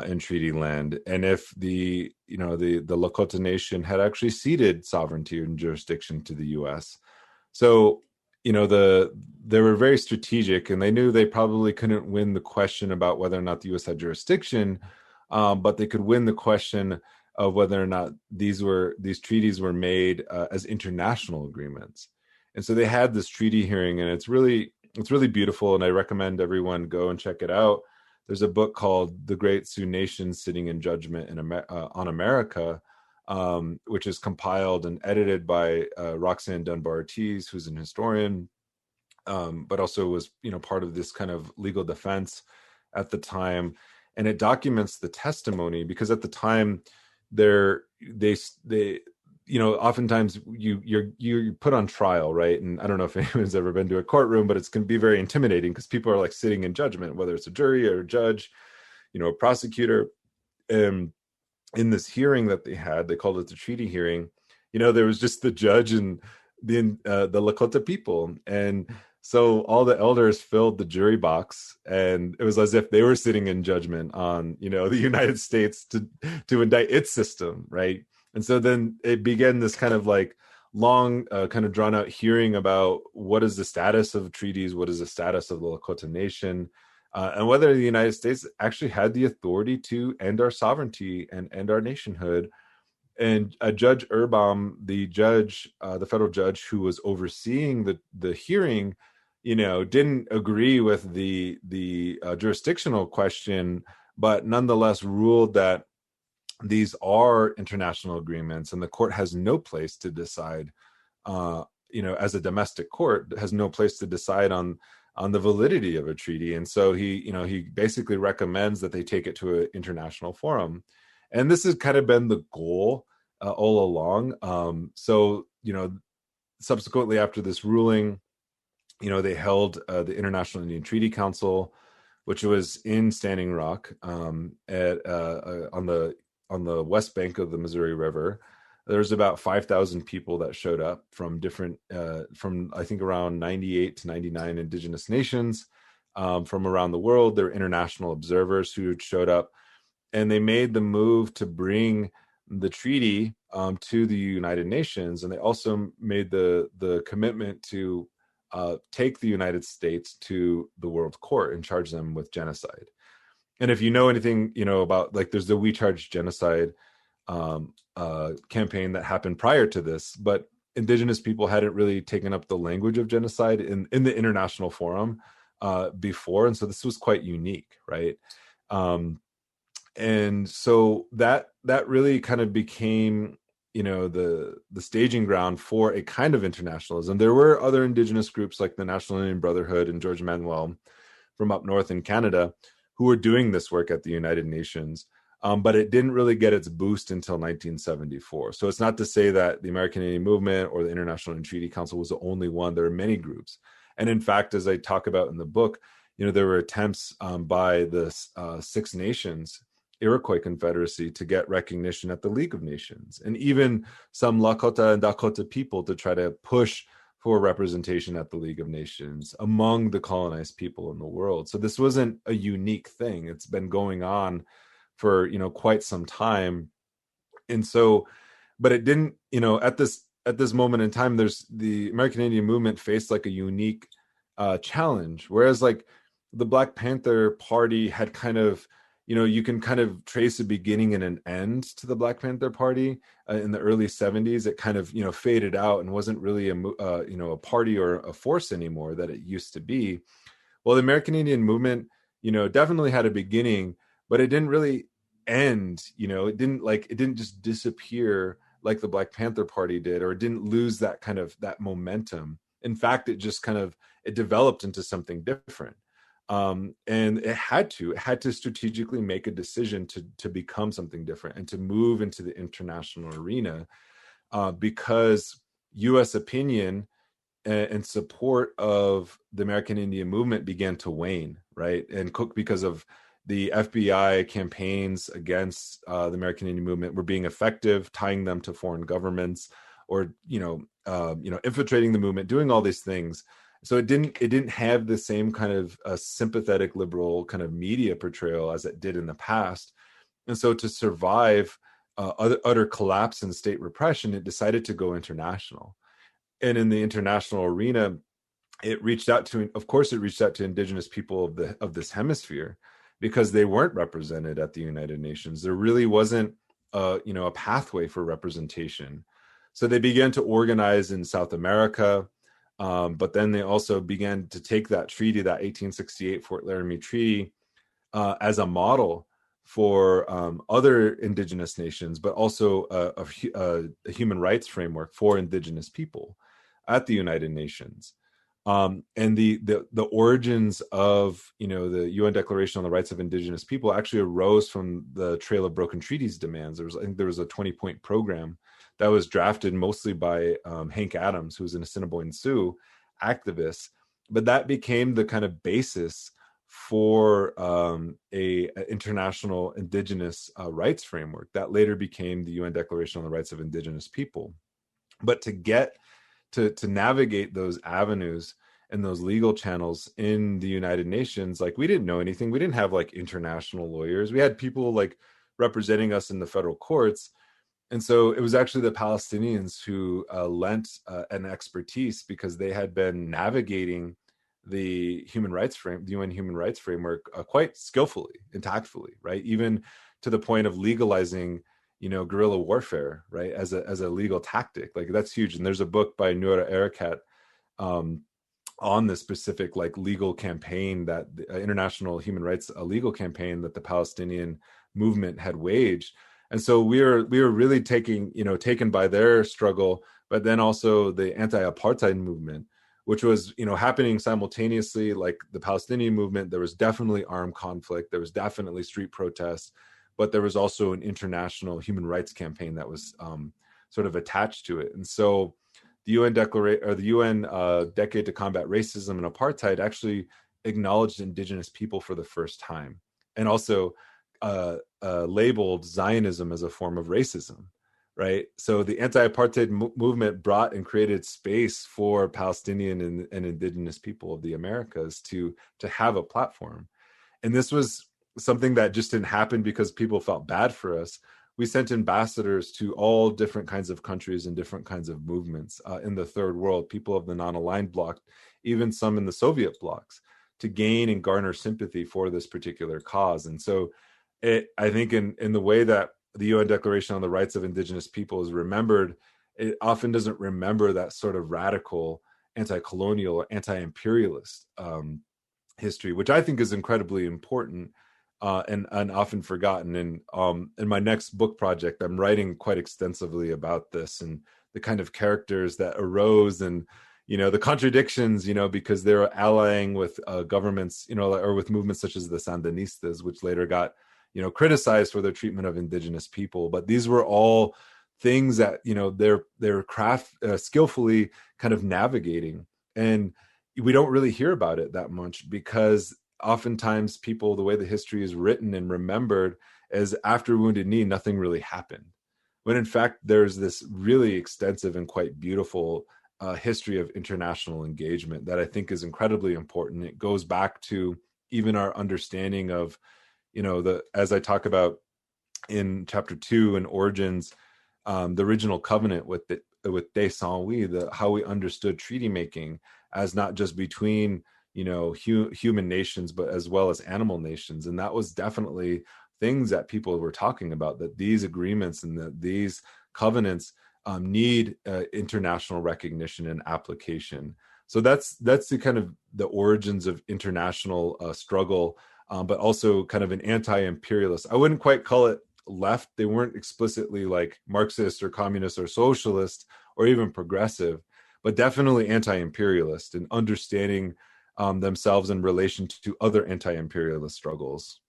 in treaty land, and if the Lakota Nation had actually ceded sovereignty and jurisdiction to the U.S. So they were very strategic, and they knew they probably couldn't win the question about whether or not the U.S. had jurisdiction, but they could win the question of whether or not these treaties were made as international agreements. And so they had this treaty hearing, and it's really beautiful, and I recommend everyone go and check it out. There's a book called The Great Sioux Nation Sitting in Judgment on America, which is compiled and edited by Roxanne Dunbar-Ortiz, who's an historian, but also was part of this kind of legal defense at the time. And it documents the testimony, because at the time the oftentimes you're put on trial, right? And I don't know if anyone's ever been to a courtroom, but it's can be very intimidating because people are like sitting in judgment, whether it's a jury or a judge, a prosecutor. And in this hearing that they had, they called it the treaty hearing. There was just the judge and the Lakota people, and so all the elders filled the jury box, and it was as if they were sitting in judgment on the United States to indict its system, right? And so then it began this kind of like long, kind of drawn out hearing about what is the status of treaties, what is the status of the Lakota Nation, and whether the United States actually had the authority to end our sovereignty and end our nationhood. And Judge Erbaum, the judge, the federal judge who was overseeing the hearing, didn't agree with the jurisdictional question, but nonetheless ruled that these are international agreements, and the court has no place to decide. As a domestic court, has no place to decide on the validity of a treaty. And so he basically recommends that they take it to an international forum. And this has kind of been the goal all along. Subsequently after this ruling, they held the International Indian Treaty Council, which was in Standing Rock on the west bank of the Missouri River. There was about 5,000 people that showed up from different, from I think around 98 to 99 indigenous nations from around the world. There were international observers who showed up, and they made the move to bring the treaty to the United Nations. And they also made the commitment to take the United States to the World Court and charge them with genocide. And if you know anything, about like there's the We Charge Genocide campaign that happened prior to this, but indigenous people hadn't really taken up the language of genocide in the international forum before. And so this was quite unique, right? And so that really kind of became, the staging ground for a kind of internationalism. There were other indigenous groups like the National Indian Brotherhood and George Manuel from up north in Canada who were doing this work at the United Nations. But it didn't really get its boost until 1974. So it's not to say that the American Indian Movement or the International Indian Treaty Council was the only one. There are many groups. And in fact, as I talk about in the book, there were attempts by the Six Nations, Iroquois Confederacy, to get recognition at the League of Nations, and even some Lakota and Dakota people to try to push for representation at the League of Nations among the colonized people in the world. So this wasn't a unique thing. It's been going on for quite some time. And so, but it didn't, at this moment in time, there's the American Indian Movement faced like a unique challenge, whereas like the Black Panther Party had kind of, you can kind of trace a beginning and an end to the Black Panther Party in the early 70s. It kind of faded out and wasn't really a party or a force anymore that it used to be. Well, the American Indian Movement definitely had a beginning, but it didn't really end. It didn't just disappear like the Black Panther Party did, or it didn't lose that kind of that momentum. In fact, it just kind of it developed into something different. And it had to strategically make a decision to become something different and to move into the international arena, because U.S. opinion and support of the American Indian Movement began to wane, right? And because of the FBI campaigns against the American Indian Movement were being effective, tying them to foreign governments, or infiltrating the movement, doing all these things. So it didn't have the same kind of sympathetic liberal kind of media portrayal as it did in the past. And so to survive utter collapse and state repression, it decided to go international. And in the international arena, it reached out to indigenous people of this hemisphere, because they weren't represented at the United Nations. There really wasn't a pathway for representation. So they began to organize in South America. But then they also began to take that treaty, that 1868 Fort Laramie Treaty, as a model for other indigenous nations, but also a human rights framework for indigenous people at the United Nations. And the origins of, the UN Declaration on the Rights of Indigenous People actually arose from the Trail of Broken Treaties demands. I think there was a 20-point program that was drafted mostly by Hank Adams, who was an Assiniboine Sioux activist, but that became the kind of basis for a international indigenous rights framework that later became the UN Declaration on the Rights of Indigenous People. But to get to navigate those avenues and those legal channels in the United Nations, like, we didn't know anything. We didn't have like international lawyers. We had people like representing us in the federal courts. And so it was actually the Palestinians who lent an expertise, because they had been navigating the UN human rights framework quite skillfully and tactfully, right? Even to the point of legalizing, guerrilla warfare, right, as a legal tactic. Like, that's huge. And there's a book by Noura Erakat on this specific like legal campaign, that the international human rights legal campaign that the Palestinian movement had waged. And so we were really taken by their struggle, but then also the anti-apartheid movement, which was, happening simultaneously. Like the Palestinian movement, there was definitely armed conflict, there was definitely street protests, but there was also an international human rights campaign that was sort of attached to it. And so the UN Decade to Combat Racism and Apartheid actually acknowledged Indigenous people for the first time, and also labeled Zionism as a form of racism, right? So the anti-apartheid movement brought and created space for Palestinian and Indigenous people of the Americas to have a platform. And this was something that just didn't happen because people felt bad for us. We sent ambassadors to all different kinds of countries and different kinds of movements in the third world, people of the non-aligned bloc, even some in the Soviet blocs, to gain and garner sympathy for this particular cause. And so I think in the way that the UN Declaration on the Rights of Indigenous People is remembered, it often doesn't remember that sort of radical anti-colonial or anti-imperialist history, which I think is incredibly important and often forgotten. And in my next book project, I'm writing quite extensively about this and the kind of characters that arose and, the contradictions, because they were allying with governments, or with movements such as the Sandinistas, which later got criticized for their treatment of Indigenous people. But these were all things that, they're skillfully kind of navigating. And we don't really hear about it that much, because oftentimes people, the way the history is written and remembered, is after Wounded Knee, nothing really happened. When in fact, there's this really extensive and quite beautiful history of international engagement that I think is incredibly important. It goes back to even our understanding of, as I talk about in chapter 2 in Origins, the original covenant with Des Saint-Louis, how we understood treaty making as not just between, human nations, but as well as animal nations. And that was definitely things that people were talking about, that these agreements and that these covenants need international recognition and application. So that's the kind of the origins of international struggle, but also kind of an anti-imperialist. I wouldn't quite call it left. They weren't explicitly like Marxist or communist or socialist or even progressive, but definitely anti-imperialist and understanding themselves in relation to other anti-imperialist struggles.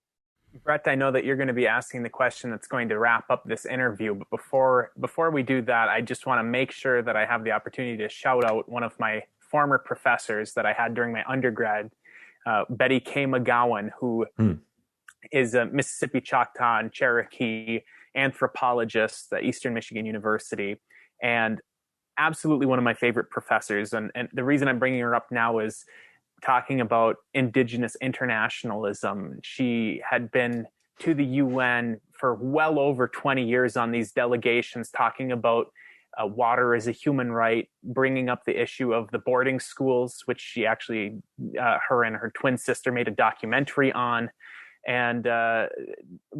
Brett, I know that you're going to be asking the question that's going to wrap up this interview, but before we do that, I just want to make sure that I have the opportunity to shout out one of my former professors that I had during my undergrad, Betty K. McGowan, who is a Mississippi Choctaw and Cherokee anthropologist at Eastern Michigan University, and absolutely one of my favorite professors. And the reason I'm bringing her up now is talking about Indigenous internationalism. She had been to the UN for well over 20 years on these delegations, talking about water as a human right, bringing up the issue of the boarding schools, which she actually, her and her twin sister made a documentary on, and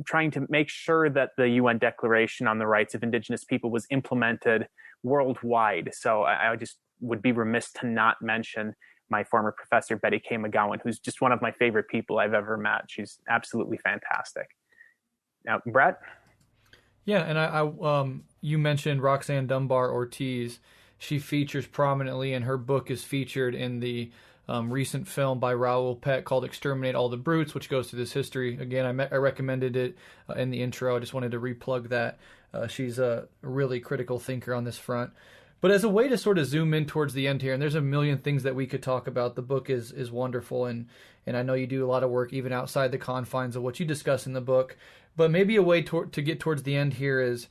trying to make sure that the UN Declaration on the Rights of Indigenous People was implemented worldwide. So I just would be remiss to not mention my former professor, Betty K. McGowan, who's just one of my favorite people I've ever met. She's absolutely fantastic. Now, Brett? Yeah, and I you mentioned Roxanne Dunbar Ortiz, she features prominently, and her book is featured in the recent film by Raoul Peck called "Exterminate All the Brutes," which goes through this history. Again, I recommended it in the intro. I just wanted to replug that. She's a really critical thinker on this front. But as a way to sort of zoom in towards the end here, and there's a million things that we could talk about. The book is wonderful, and I know you do a lot of work even outside the confines of what you discuss in the book. But maybe a way to get towards the end here is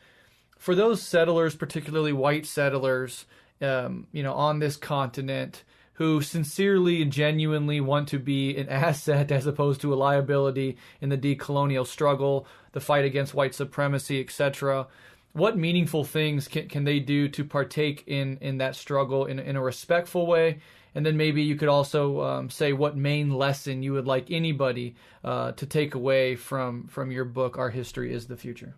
for those settlers, particularly white settlers, on this continent, who sincerely and genuinely want to be an asset as opposed to a liability in the decolonial struggle, the fight against white supremacy, etc. What meaningful things can they do to partake in that struggle in a respectful way? And then maybe you could also say what main lesson you would like anybody to take away from your book, Our History is the Future.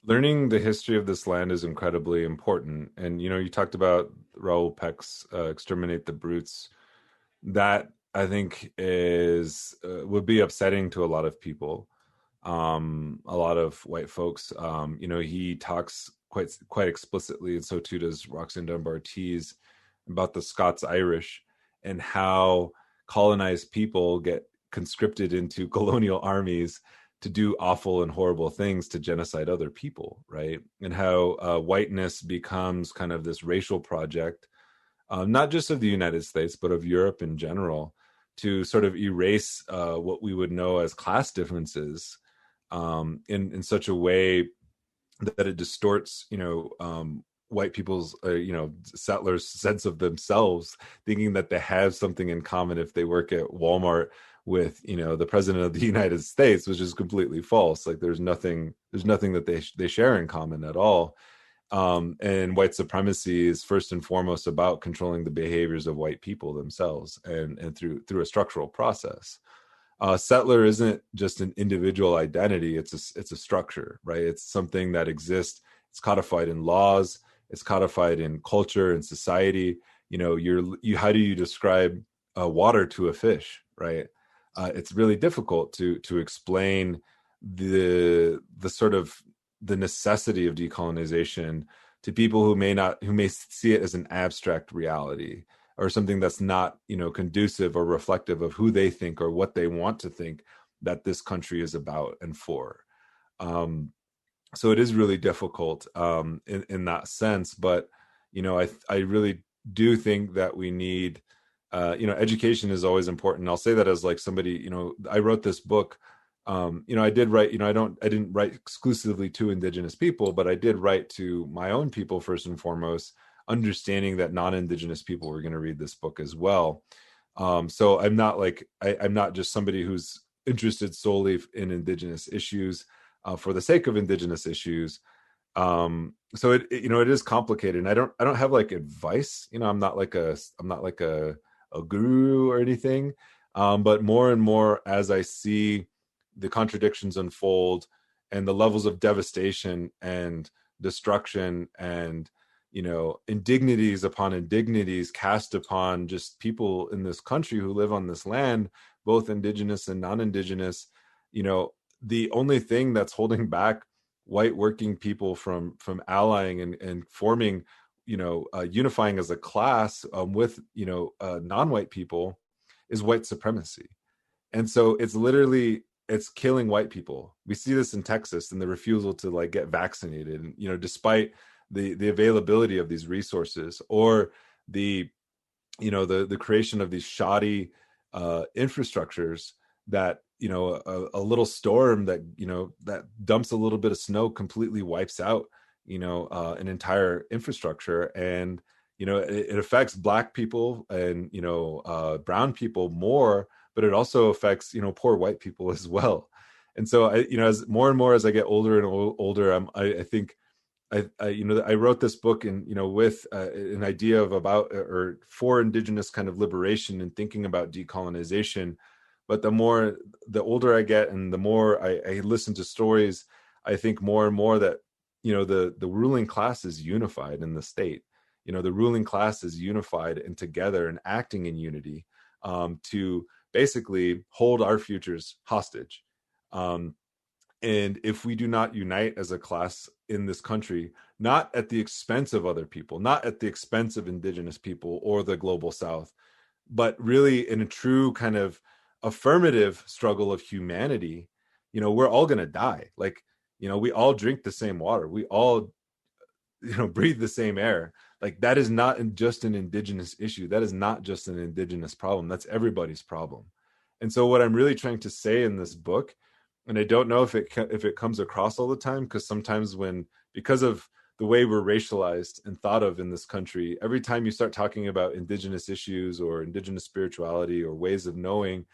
Learning the history of this land is incredibly important. And, you talked about Raoul Peck's Exterminate the Brutes. That, I think, would be upsetting to a lot of people, a lot of white folks. He talks quite explicitly, and so too does Roxanne Dunbar-Tees, about the Scots-Irish and how colonized people get conscripted into colonial armies to do awful and horrible things to genocide other people, right? And how whiteness becomes kind of this racial project, not just of the United States, but of Europe in general, to sort of erase what we would know as class differences in such a way that it distorts, white people's, settlers' sense of themselves, thinking that they have something in common if they work at Walmart with, the president of the United States, which is completely false. Like there's nothing that they share in common at all. And white supremacy is first and foremost about controlling the behaviors of white people themselves, and through a structural process. Settler isn't just an individual identity; it's a structure, right? It's something that exists. It's codified in laws. It's codified in culture and society. How do you describe water to a fish, right? It's really difficult to explain the sort of the necessity of decolonization to people who may see it as an abstract reality or something that's not, conducive or reflective of who they think or what they want to think that this country is about and for. So it is really difficult in that sense, but I really do think that we need education is always important. I'll say that as like somebody, I wrote this book. I did write, I didn't write exclusively to Indigenous people, but I did write to my own people first and foremost, understanding that non-Indigenous people were going to read this book as well. So I'm not I'm not just somebody who's interested solely in Indigenous issues for the sake of Indigenous issues. So it is complicated, and I don't have like advice. I'm not like a guru or anything. But more and more as I see the contradictions unfold and the levels of devastation and destruction and, indignities upon indignities cast upon just people in this country who live on this land, both Indigenous and non-Indigenous, the only thing that's holding back white working people from allying and forming, unifying as a class with, non-white people is white supremacy. And so it's killing white people. We see this in Texas and the refusal to like get vaccinated, and, despite the availability of these resources, or the creation of these shoddy infrastructures that, a little storm that, that dumps a little bit of snow completely wipes out, an entire infrastructure. And, it affects Black people and, brown people more, but it also affects, poor white people as well. And so as more and more as I get older and older, I think I wrote this book and, with an idea of about or for Indigenous kind of liberation and thinking about decolonization. But the older I get and the more I listen to stories, I think more and more that, the ruling class is unified in the state. The ruling class is unified and together and acting in unity to basically hold our futures hostage. And if we do not unite as a class in this country, not at the expense of other people, not at the expense of Indigenous people or the global South, but really in a true kind of affirmative struggle of humanity, we're all going to die. Like, we all drink the same water. We all, breathe the same air. Like, that is not just an Indigenous issue. That is not just an Indigenous problem. That's everybody's problem. And so what I'm really trying to say in this book, and I don't know if it comes across all the time, because sometimes because of the way we're racialized and thought of in this country, every time you start talking about Indigenous issues or Indigenous spirituality or ways of knowing,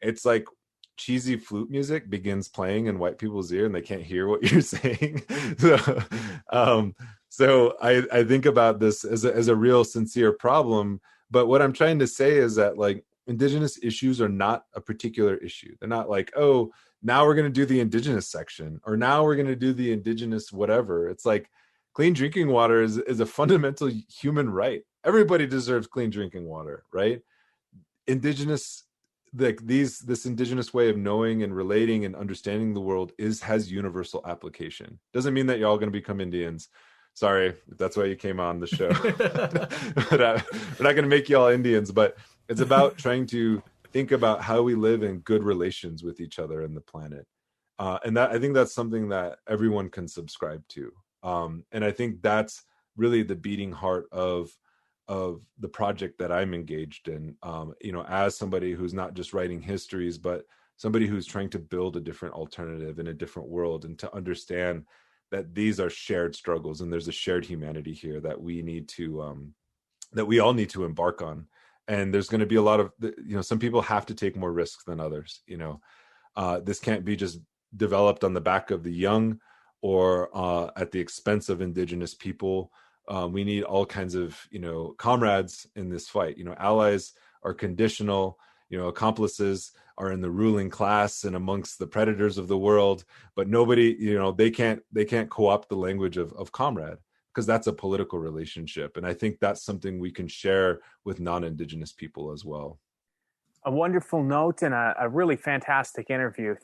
it's like cheesy flute music begins playing in white people's ear and they can't hear what you're saying. So I think about this as a real sincere problem. But what I'm trying to say is that, like, Indigenous issues are not a particular issue. They're not like, oh, now we're going to do the Indigenous section, or now we're going to do the Indigenous whatever. It's like, clean drinking water is a fundamental human right. Everybody deserves clean drinking water, right? Indigenous, like this Indigenous way of knowing and relating and understanding the world has universal application. Doesn't mean that you're all going to become Indians. Sorry if that's why you came on the show. But, we're not going to make you all Indians, but it's about trying to think about how we live in good relations with each other and the planet. And that, I think that's something that everyone can subscribe to. And I think that's really the beating heart of the project that I'm engaged in, as somebody who's not just writing histories, but somebody who's trying to build a different alternative in a different world, and to understand that these are shared struggles and there's a shared humanity here that we need to, that we all need to embark on. And there's going to be a lot of, some people have to take more risks than others. This can't be just developed on the back of the young or at the expense of Indigenous people. We need all kinds of, comrades in this fight. Allies are conditional, accomplices are in the ruling class and amongst the predators of the world, but nobody, they can't co-opt the language of comrade, because that's a political relationship. And I think that's something we can share with non-Indigenous people as well. A wonderful note and a really fantastic interview.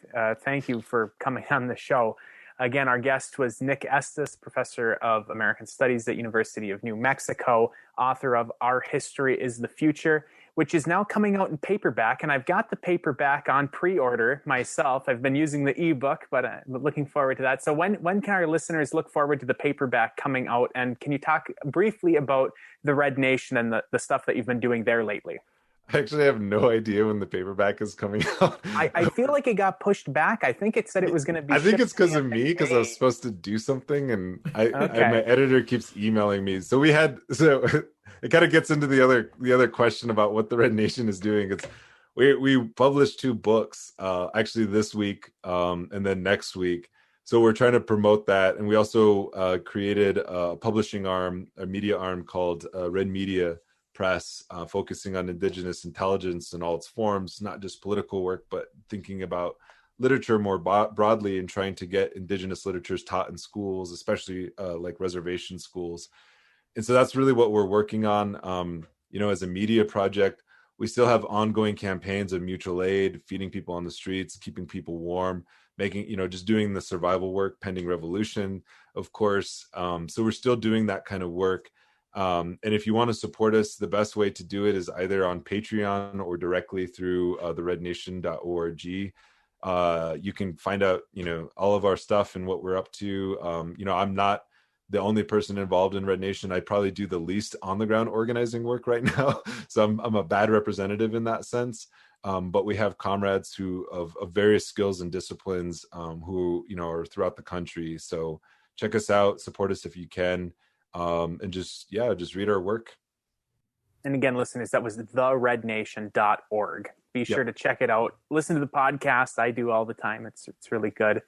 Thank you for coming on the show. Again, our guest was Nick Estes, professor of American Studies at University of New Mexico, author of Our History is the Future, which is now coming out in paperback. And I've got the paperback on pre-order myself. I've been using the ebook, but I'm looking forward to that. So when can our listeners look forward to the paperback coming out? And can you talk briefly about the Red Nation and the stuff that you've been doing there lately? I actually have no idea when the paperback is coming out. I feel like it got pushed back. I think it said it was going to be. I think it's because of me, because I was supposed to do something, and my editor keeps emailing me. So it kind of gets into the other question about what the Red Nation is doing. It's we published 2 books actually this week, and then next week. So we're trying to promote that, and we also created a publishing arm, a media arm called Red Media Press, focusing on Indigenous intelligence in all its forms, not just political work, but thinking about literature more broadly and trying to get Indigenous literatures taught in schools, especially like reservation schools. And so that's really what we're working on. As a media project, we still have ongoing campaigns of mutual aid, feeding people on the streets, keeping people warm, making, just doing the survival work, pending revolution, of course. So we're still doing that kind of work. And if you want to support us, the best way to do it is either on Patreon or directly through therednation.org. You can find out, all of our stuff and what we're up to. I'm not the only person involved in Red Nation. I probably do the least on the ground organizing work right now. So I'm a bad representative in that sense. But we have comrades who of various skills and disciplines who, are throughout the country. So check us out, support us if you can. And just read our work. And again, listeners, that was therednation.org. Be sure to check it out. Listen to the podcast. I do all the time. It's really good.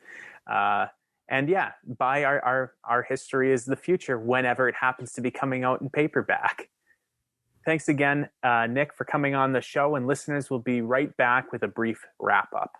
And buy our History is the Future whenever it happens to be coming out in paperback. Thanks again, Nick, for coming on the show. And listeners, will be right back with a brief wrap up.